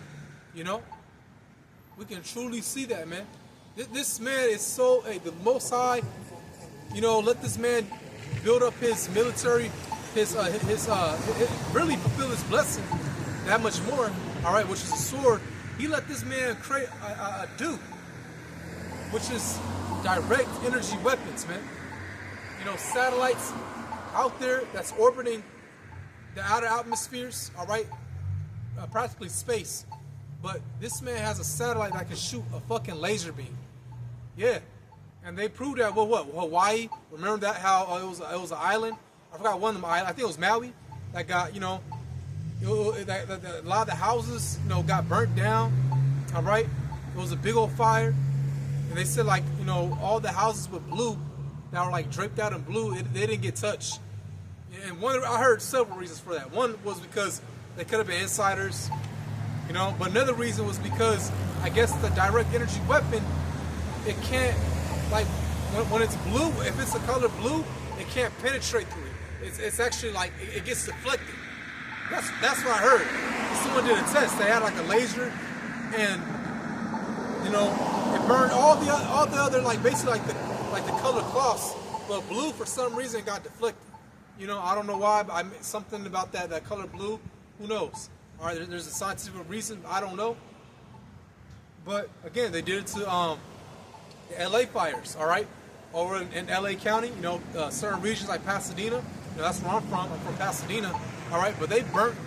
We can truly see that, man. This man is so, hey, the Most High, you know, let this man build up his military, really fulfill his blessing that much more, all right, which is a sword. He let this man create a duke, which is direct energy weapons, man. You know, satellites out there that's orbiting the outer atmospheres, all right, practically space. But this man has a satellite that can shoot a fucking laser beam. Yeah, and they proved that. Well, what Hawaii? Remember that? How it was an island? I forgot one of them islands. I think it was Maui that got, you know, a lot of the houses, you know, got burnt down. All right, it was a big old fire, and they said, like, you know, all the houses with blue that were like draped out in blue, they didn't get touched. And I heard several reasons for that. One was because they could have been insiders, you know, but another reason was because I guess the direct energy weapon, it can't, like, when it's blue, if it's the color blue, it can't penetrate through it. It's actually like, it gets deflected. That's what I heard. Someone did a test. They had like a laser, and, you know, it burned all the other, like, basically like the color cloths, but blue for some reason got deflected. You know, I don't know why, but something about that color blue. Who knows? All right, there's a scientific reason. I don't know. But again, they did it to the LA fires. All right, over in LA County. You know, certain regions like Pasadena. You know, that's where I'm from. I'm from Pasadena. All right, but they burnt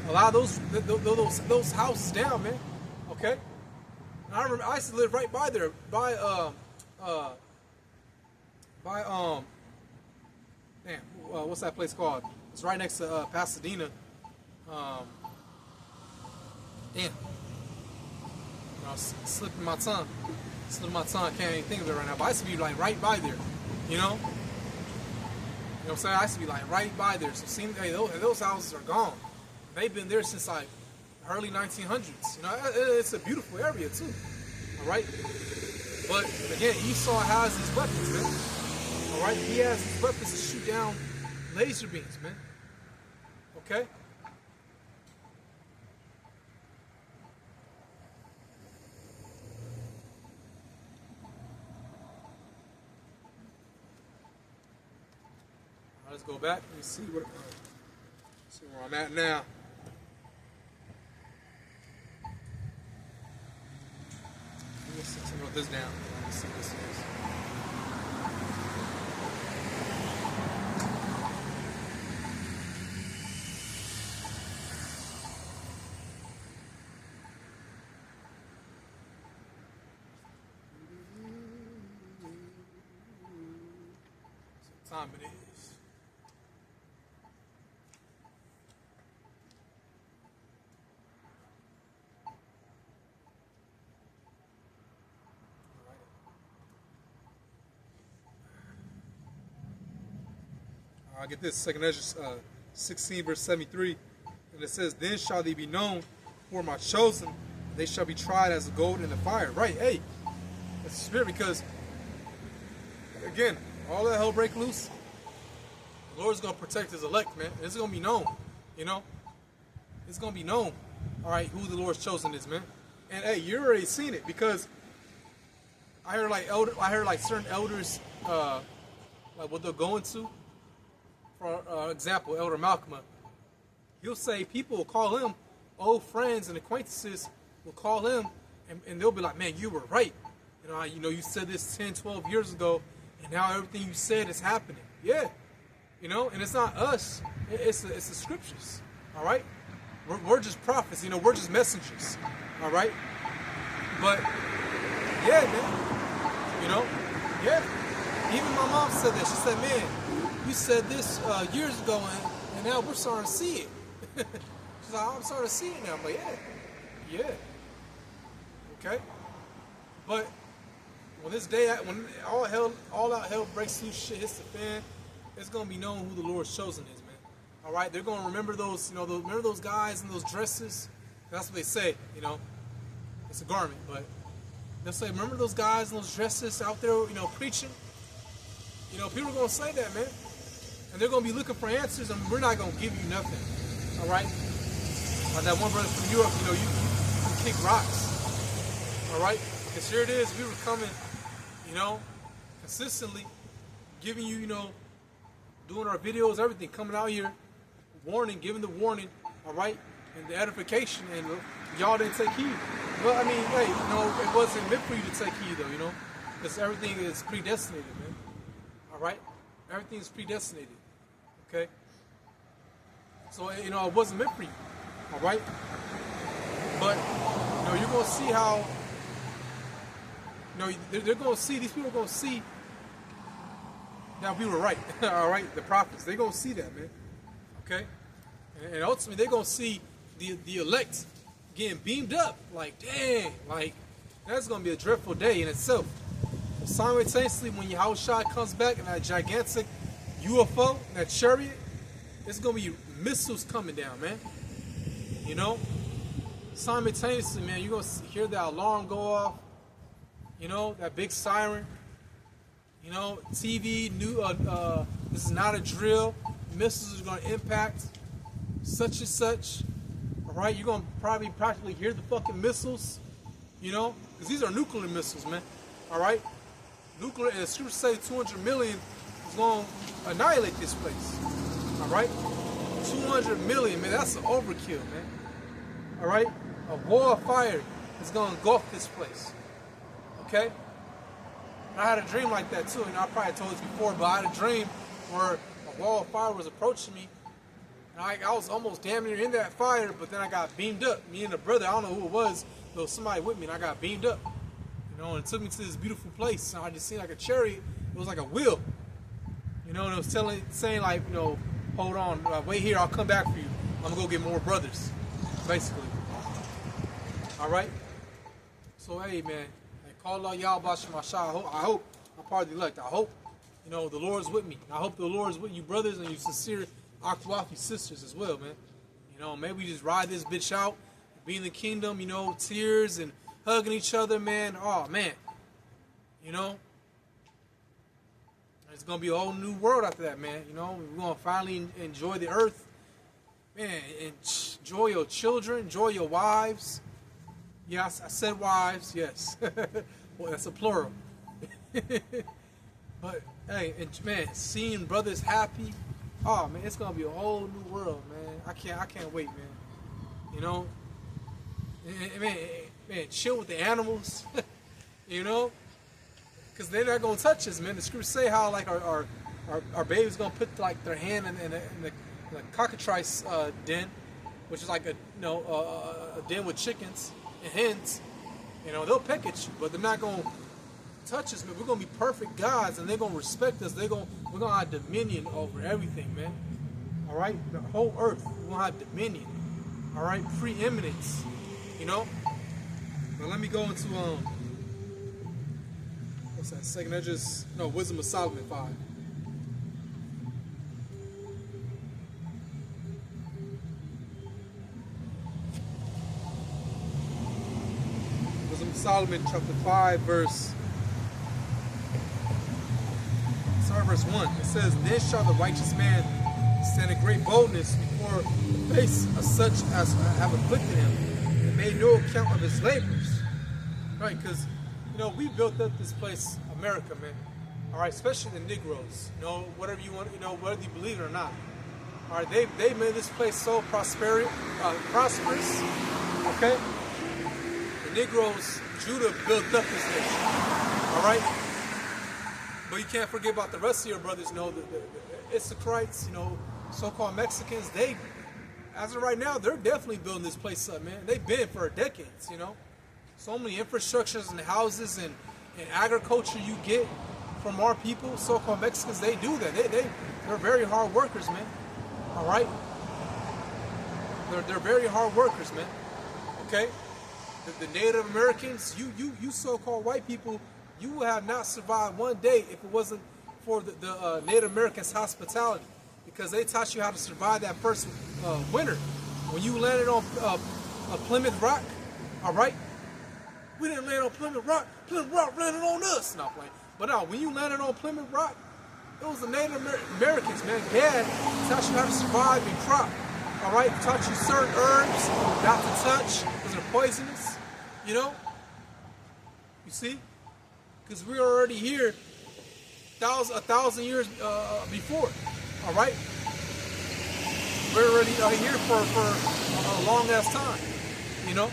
a lot of those houses down, man. Okay. And I remember I used to live right by there, damn, what's that place called? It's right next to Pasadena. Damn. You know, slipping my tongue. I can't even think of it right now. But I used to be like right by there. You know? You know what I'm saying? I used to be like right by there. So hey, those houses are gone. They've been there since like early 1900s. You know, it's a beautiful area too. All right? But again, Esau has his weapons, man. All right? He has his weapons to shoot down laser beams, man. Okay? Let's go back and see where I'm at now. Let's wrote this down. Let's see what this is. What time it is? I get this, 2nd Ezra 16 verse 73, and it says, "Then shall they be known for my chosen, they shall be tried as gold in the fire." Right, hey, that's the spirit, because, again, all that hell break loose, the Lord's going to protect his elect, man. It's going to be known, you know? It's going to be known, all right, who the Lord's chosen is, man. And, hey, you already seen it, because I heard like certain elders, like what they're going to. For example, Elder Malcolm, he'll say people will call him, old friends and acquaintances will call him, and they'll be like, "Man, you were right. You know, you said this 10, 12 years ago, and now everything you said is happening." Yeah, you know, and it's not us; it's the scriptures. All right, we're just prophets. You know, we're just messengers. All right, but yeah, man, you know, yeah. Even my mom said that. She said, "Man, you said this years ago, and now we're starting to see it." She's like, "I'm starting to see it now." I'm like, yeah. Okay. But when when all out hell breaks loose, shit hits the fan, it's gonna be known who the Lord's chosen is, man. All right, they're gonna remember those, you know, remember those guys in those dresses. That's what they say, you know. It's a garment, but they'll say, "Remember those guys in those dresses out there, you know, preaching." You know, people are going to say that, man. And they're going to be looking for answers, and we're not going to give you nothing. All right? Like that one brother from Europe, you know, you kick rocks. All right? Because here it is, we were coming, you know, consistently, giving you, you know, doing our videos, everything, coming out here, warning, giving the warning, all right, and the edification, and y'all didn't take heed. Well, I mean, hey, you know, it wasn't meant for you to take heed, though, you know, because everything is predestinated, man, all right? Everything is predestinated, okay? So, you know, it wasn't meant for you, all right? But, you know, you're going to see how, you know, they're going to see, these people are going to see that we were right, all right? The prophets, they're going to see that, man, okay? And ultimately, they're going to see the elect getting beamed up. Like, dang, like, that's going to be a dreadful day in itself. Simultaneously, when Yahushua comes back in that gigantic UFO, that chariot, it's going to be missiles coming down, man. You know? Simultaneously, man, you're going to hear that alarm go off. You know, that big siren. You know, TV, this is not a drill. Missiles are going to impact such and such. All right? You're going to probably practically hear the fucking missiles. You know? Because these are nuclear missiles, man. All right? Nuclear, and the scriptures say 200 million is going to annihilate this place. All right? 200 million, man, that's an overkill, man. All right? A wall of fire is going to engulf this place. Okay? And I had a dream like that too. You know, I probably told this before, but I had a dream where a wall of fire was approaching me. And I was almost damn near in that fire, but then I got beamed up. Me and a brother, I don't know who it was, there was somebody with me, and I got beamed up. You know, and it took me to this beautiful place. And I just seen like a chariot. It was like a wheel. You know, and it was saying like, you know, hold on, wait here, I'll come back for you. I'm gonna go get more brothers, basically. All right. So hey, man, call out Yahweh Shemashah. I hope I'm part of the elect. I hope, you know, the Lord's with me. I hope the Lord's with you, brothers, and you sincere Akwafi sisters as well, man. You know, maybe we just ride this bitch out, be in the kingdom. You know, tears and hugging each other, man. Oh, man. You know? It's going to be a whole new world after that, man. You know? We're going to finally enjoy the earth. Man, enjoy your children. Enjoy your wives. Yes, I said wives. Yes. Well, that's a plural. But, hey, and, man, seeing brothers happy. Oh, man, it's going to be a whole new world, man. I can't wait, man. You know? Man, chill with the animals, you know, because they're not gonna touch us, man. The scriptures say how like our baby's gonna put like their hand in the cockatrice den, which is like a den with chickens and hens. You know, they'll peck at you, but they're not gonna touch us, man. We're gonna be perfect gods, and they're gonna respect us. We're gonna have dominion over everything, man. All right, the whole earth, we're gonna have dominion. All right, preeminence. You know. Now let me go into what's that? Second Edges? No, Wisdom of Solomon 5. Wisdom of Solomon, chapter 5, verse 1. It says, "Then shall the righteous man stand in great boldness before the face of such as have afflicted him, and made no account of his labors." Right, because, you know, we built up this place, America, man. All right, especially the Negroes. You know, whatever you want, you know, whether you believe it or not. All right, they made this place so prosperous. Okay, the Negroes, Judah built up this nation. All right, but you can't forget about the rest of your brothers. You know, the Issacharites, you know, so-called Mexicans. They, as of right now, they're definitely building this place up, man. They've been for decades, you know. So many infrastructures and houses and agriculture you get from our people, so-called Mexicans. They do that. They're very hard workers, man. All right, they're very hard workers, man. Okay, the Native Americans, you so-called white people, you would have not survived one day if it wasn't for the Native Americans' hospitality, because they taught you how to survive that first winter when you landed on Plymouth Rock. All right. We didn't land on Plymouth Rock. Plymouth Rock landed on us. Not playing. But no, when you landed on Plymouth Rock, it was the Native Americans, man. Dad taught you how to survive and crop. All right? Taught you certain herbs not to touch because they're poisonous. You know? You see? Because we're already here a thousand years before. All right? We're already here for a long ass time. You know?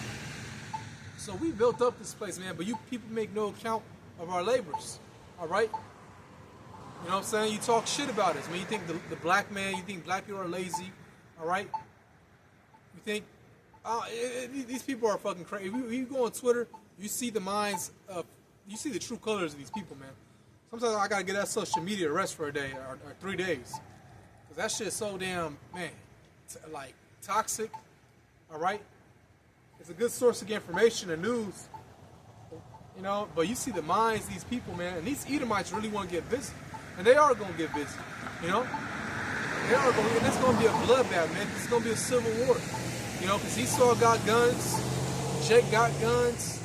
So we built up this place, man, but you people make no account of our labors. All right? You know what I'm saying? You talk shit about us. Man, you think the black man, you think black people are lazy. All right? You think, these people are fucking crazy. If you go on Twitter, you see the minds of, you see the true colors of these people, man. Sometimes I gotta get that social media to rest for a day or 3 days. Cause that shit is so damn, man, like toxic. All right? It's a good source of information and news. You know, but you see the minds of these people, man, and these Edomites really want to get busy. And they are going to get busy, you know? They are going to, and it's going to be a bloodbath, man. It's going to be a civil war, you know, because Esau got guns, Jake got guns,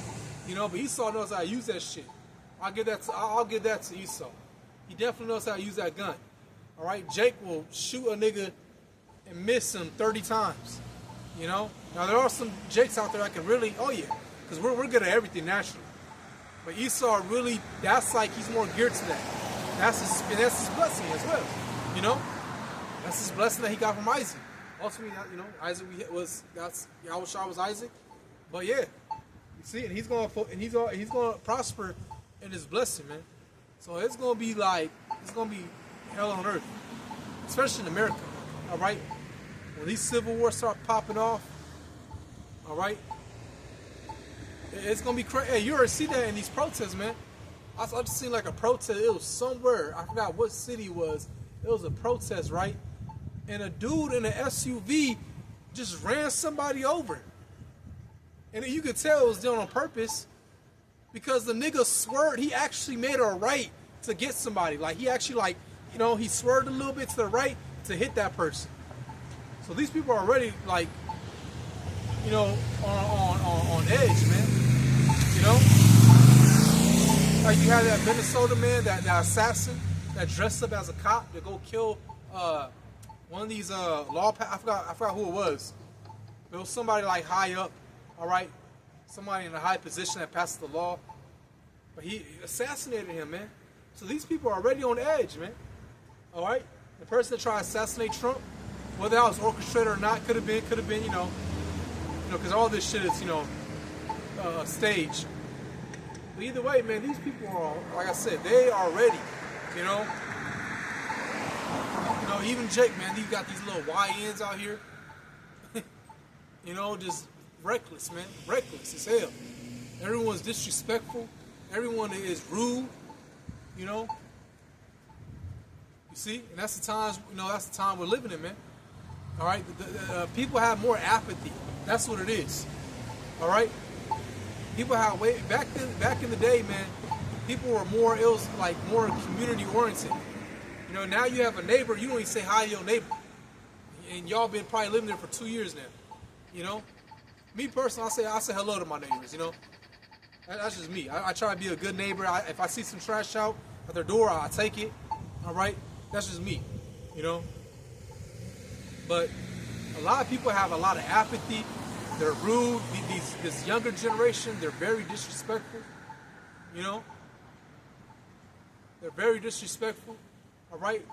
you know, but Esau knows how to use that shit. I'll give that to Esau. He definitely knows how to use that gun, all right? Jake will shoot a nigga and miss him 30 times, you know? Now, there are some Jakes out there that can really, oh yeah, because we're good at everything naturally. But Esau really, that's like he's more geared to that. That's his blessing as well, you know. That's his blessing that he got from Isaac. Ultimately, you know, Isaac Yahushua was Isaac, but yeah, you see, and he's gonna prosper in his blessing, man. So it's gonna be hell on earth, especially in America. All right, when these civil wars start popping off, all right. It's gonna be crazy. Hey, you already see that in these protests, man. I just seen like a protest. It was somewhere. I forgot what city it was. It was a protest, right? And a dude in an SUV just ran somebody over. And you could tell it was done on purpose because the nigga swerved. He actually made a right to get somebody. Like he actually he swerved a little bit to the right to hit that person. So these people are already like, you know, on edge, man. You know? Like you have that Minnesota man, that assassin that dressed up as a cop to go kill one of these I forgot who it was. It was somebody like high up, all right? Somebody in a high position that passed the law. But he assassinated him, man. So these people are already on edge, man. All right? The person that tried to assassinate Trump, whether that was orchestrated or not, could have been, you know, because all this shit is, you know, staged. But either way, man, these people are, like I said, they are ready, you know. You know, even Jake, man, he got these little YNs out here. You know, just reckless, man. Reckless as hell. Everyone's disrespectful. Everyone is rude, you know. You see? And that's the times, you know, that's the time we're living in, man. All right? People have more apathy. That's what it is. All right? People have back in the day, man. People were more more community oriented. You know, now you have a neighbor, you don't even say hi to your neighbor, and y'all been probably living there for 2 years now. You know, me personally, I say hello to my neighbors. You know, that's just me. I try to be a good neighbor. If I see some trash out at their door, I take it. All right, that's just me. You know, but a lot of people have a lot of apathy. They're rude. This younger generation, they're very disrespectful. You know, they're very disrespectful. All right,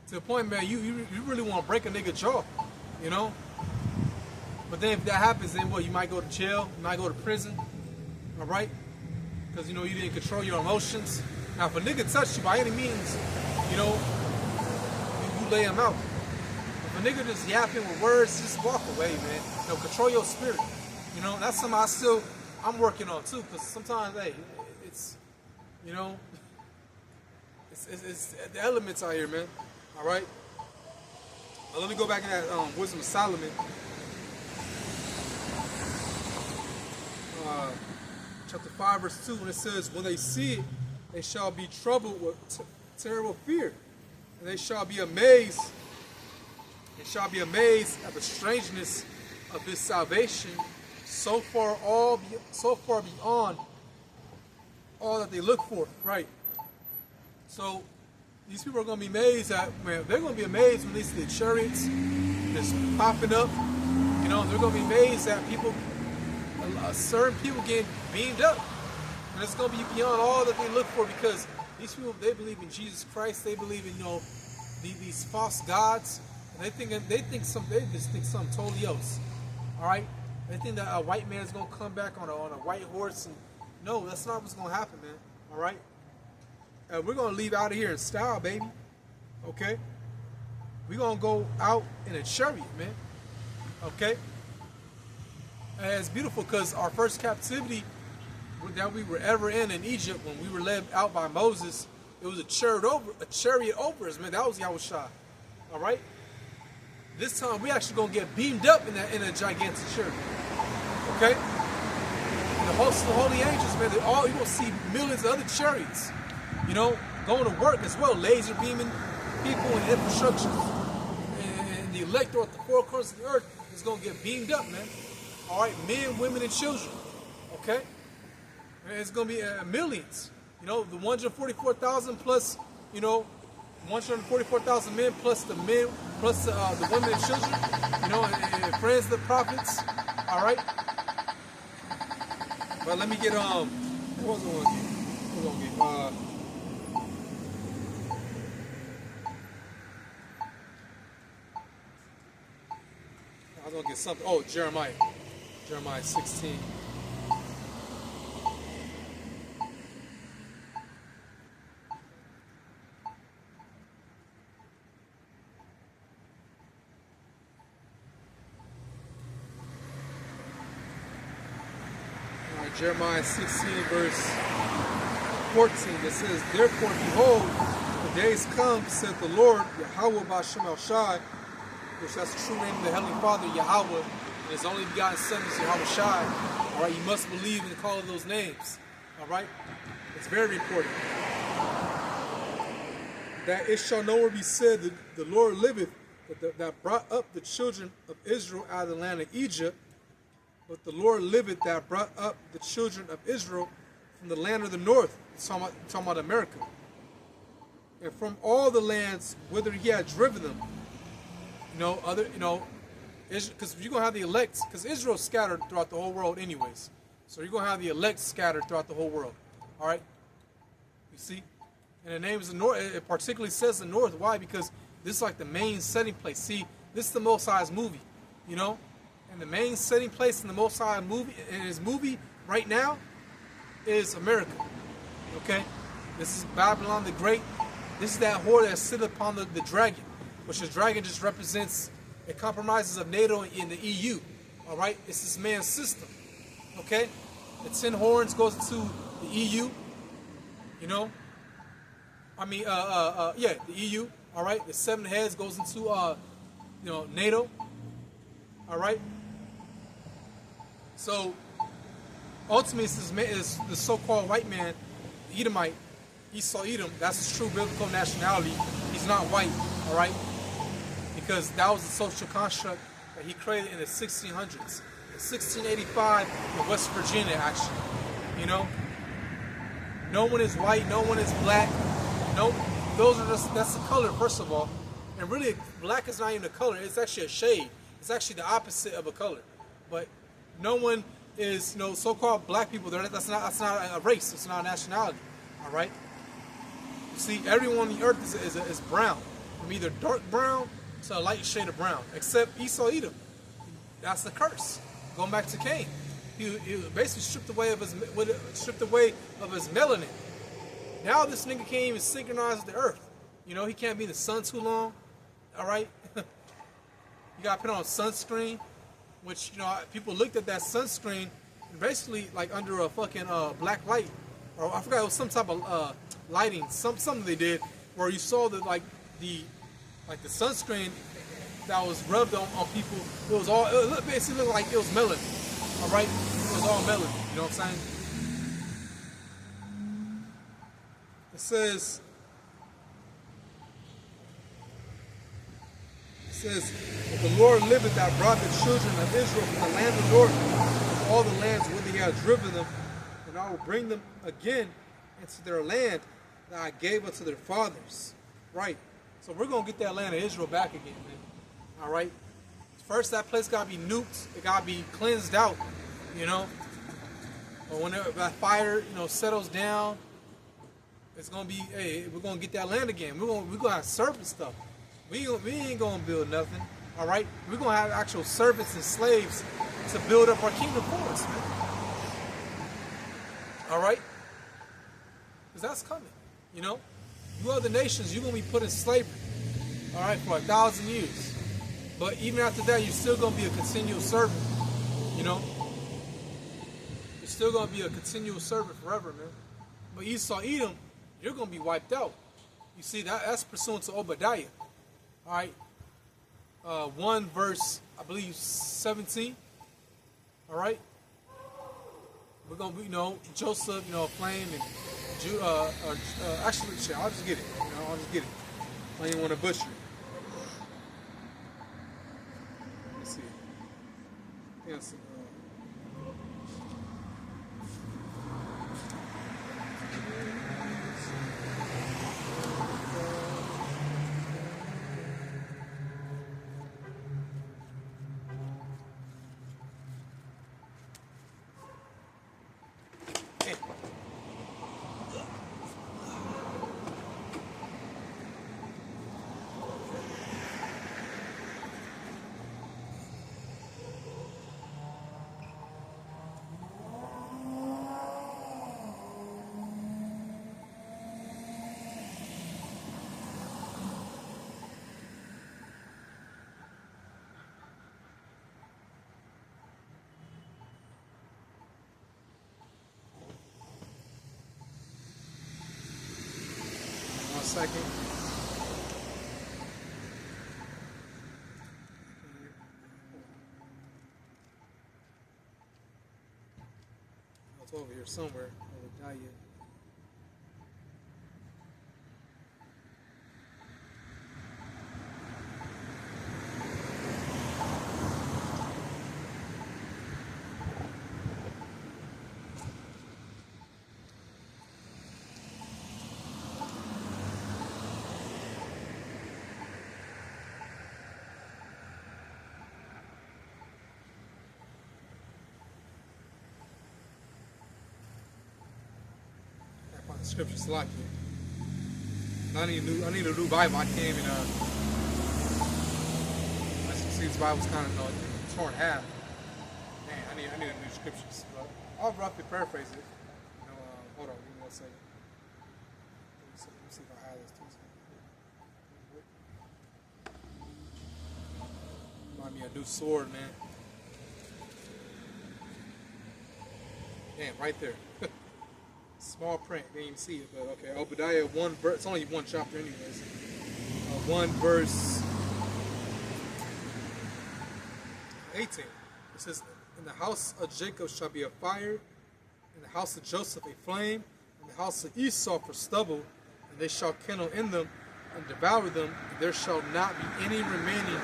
to the point, man, you really want to break a nigga jaw, you know. But then if that happens, then what? You might go to jail. You might go to prison. All right, because you know you didn't control your emotions. Now, if a nigga touched you by any means, you know, you lay him out. If a nigga just yapping with words, just walk away, man. You know, control your spirit. You know, that's something I'm working on too. Because sometimes, hey, it's, you know, it's the elements out here, man. All right. Now, let me go back in that Wisdom of Solomon, chapter 5, verse 2, when it says, "When they see it, they shall be troubled with terrible fear, and they shall be amazed. They shall be amazed at the strangeness of this salvation, so far beyond all that they look for." Right. So these people are going to be amazed at, man, they're going to be amazed when they see the chariots just popping up. You know, they're going to be amazed at people certain people getting beamed up. And it's going to be beyond all that they look for, because these people, they believe in Jesus Christ. They believe in, these false gods. And they just think something totally else. All right? They think that a white man is going to come back on a white horse. And no, that's not what's going to happen, man. All right? We're going to leave out of here in style, baby. Okay? We're going to go out in a chariot, man. Okay? And it's beautiful, because our first captivity that we were ever in Egypt, when we were led out by Moses, it was a chariot over us, man. That was Yahushua. All right? This time, we actually going to get beamed up in a gigantic chariot. Okay? The host of the holy angels, man, you're going to see millions of other chariots, going to work as well, laser beaming people and infrastructure. And the elect throughout the four corners of the earth is going to get beamed up, man. All right? Men, women, and children. Okay? And it's going to be millions. The 144,000 plus, 144,000 men plus the women and children, and friends of the prophets. All right? But let me get, what was I going to get? I was going to get something. Oh, Jeremiah 16. Jeremiah 16, verse 14, that says, "Therefore, behold, the days come, saith the Lord, Yahweh B'Shem El Shai," which that's the true name of the Heavenly Father, Yahweh, and His only begotten Son is Yahweh Shai. All right, you must believe and call those names. All right, it's very important. "That it shall nowhere be said that the Lord liveth, that brought up the children of Israel out of the land of Egypt. But the Lord liveth, that brought up the children of Israel from the land of the north," talking about America, "and from all the lands whither He had driven them." Because you're going to have the elect, because Israel's scattered throughout the whole world anyways. So you're going to have the elect scattered throughout the whole world. All right? You see? And the name is the north. It particularly says the north. Why? Because this is like the main setting place. See, this is the Most High's movie, And the main setting place in the Most High movie, in His movie right now, is America. Okay? This is Babylon the Great. This is that whore that sit upon the dragon, which the dragon just represents, it compromises of NATO and the EU. All right? It's this man's system. Okay? The 10 horns goes into the EU. The EU. All right? The 7 heads goes into, NATO. All right? So, ultimately, is the so-called white man, Edomite, Esau Edom. That's his true biblical nationality. He's not white, all right? Because that was the social construct that he created in the 1600s. In 1685, in West Virginia, actually. No one is white, no one is black. No, that's the color, first of all. And really, black is not even a color. It's actually a shade. It's actually the opposite of a color. But no one is, so-called black people. That's not a race. It's not a nationality. All right. You see, everyone on the earth is brown, from either dark brown to a light shade of brown, except Esau Edom. That's the curse. Going back to Cain, he basically stripped away of his melanin. Now this nigga can't even synchronize with the earth. He can't be in the sun too long. All right. You gotta put on sunscreen, which people looked at that sunscreen and basically like under a fucking black light, or I forgot, it was some type of lighting, something they did where you saw that the sunscreen that was rubbed on people. It basically looked like it was melanin. All right, it was all melanin. You know what I'm saying? It says. "But the Lord liveth, that brought the children of Israel from the land of the north, from all the lands whither He had driven them, and I will bring them again into their land that I gave unto their fathers." Right. So we're going to get that land of Israel back again, man. All right. First, that place got to be nuked. It got to be cleansed out. you know. But when that fire, settles down, it's gonna be, hey, we're gonna get that land again. We're gonna have servant stuff. We ain't gonna build nothing. All right, we're gonna have actual servants and slaves to build up our kingdom for us, man. All right, because that's coming. You other nations, you're gonna be put in slavery. All right, for 1,000 years. But even after that, you're still gonna be a continual servant. You're still gonna be a continual servant forever, man. But Esau, Edom, you're gonna be wiped out. You see, that's pursuant to Obadiah. All right. 1 verse, I believe, 17. All right. We're gonna be, Joseph, flame, and actually, shit, I'll just get it. I'll just get it. I didn't want to butcher it. Let's see. Yes. Second. It's over here somewhere. Obadiah. Scripture select here. I need a new Bible. I came and as you see, this Bible's kind of torn in half. Man, I need a new scriptures. But I'll roughly paraphrase it. Hold on, give me 1 second. Let me see if I have this too. Find me a new sword, man. Damn, right there. Small print, can't even see it, but okay. Obadiah 1 verse, it's only one chapter anyways. 1 verse 18. It says, in the house of Jacob shall be a fire, in the house of Joseph a flame, in the house of Esau for stubble, and they shall kindle in them and devour them, and there shall not be any remaining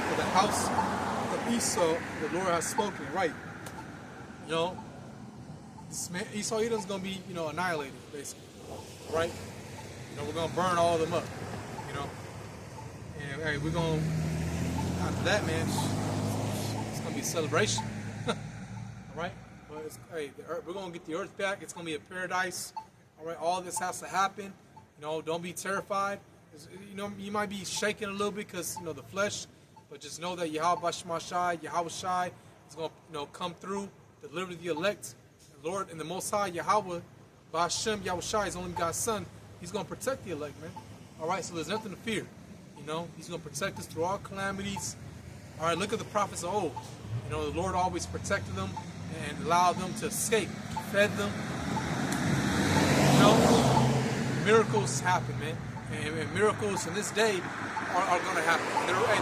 for the house of Esau, the Lord has spoken. Right. Esau Edom's gonna be, annihilated, basically, right? We're gonna burn all of them up, and hey, we're gonna, after that, man, it's gonna be a celebration, all right? But we're gonna get the earth back. It's gonna be a paradise, all right? All this has to happen, Don't be terrified. You might be shaking a little bit because the flesh, but just know that Yahweh Shai is gonna, come through, deliver the elect. Lord and the Most High, Yahweh, Ba'ashem, Yahushua, his only God's Son, he's going to protect the elect, man. All right, so there's nothing to fear. He's going to protect us through all calamities. All right, look at the prophets of old. The Lord always protected them and allowed them to escape, fed them. Miracles happen, man. And miracles in this day are going to happen.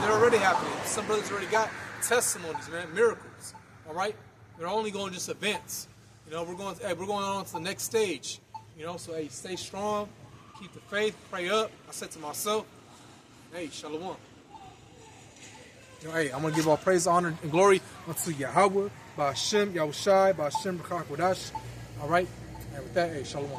They're already happening. Some brothers already got testimonies, man, miracles. All right? They're only going just events. We're going on to the next stage. So hey, stay strong, keep the faith, pray up. I said to myself, hey, shalom. Hey, I'm gonna give all praise, honor, and glory unto Yahweh, Ba'ashem, Yahushai, Ba'ashem, B'chak Wadash. All right, and with that, hey, shalom.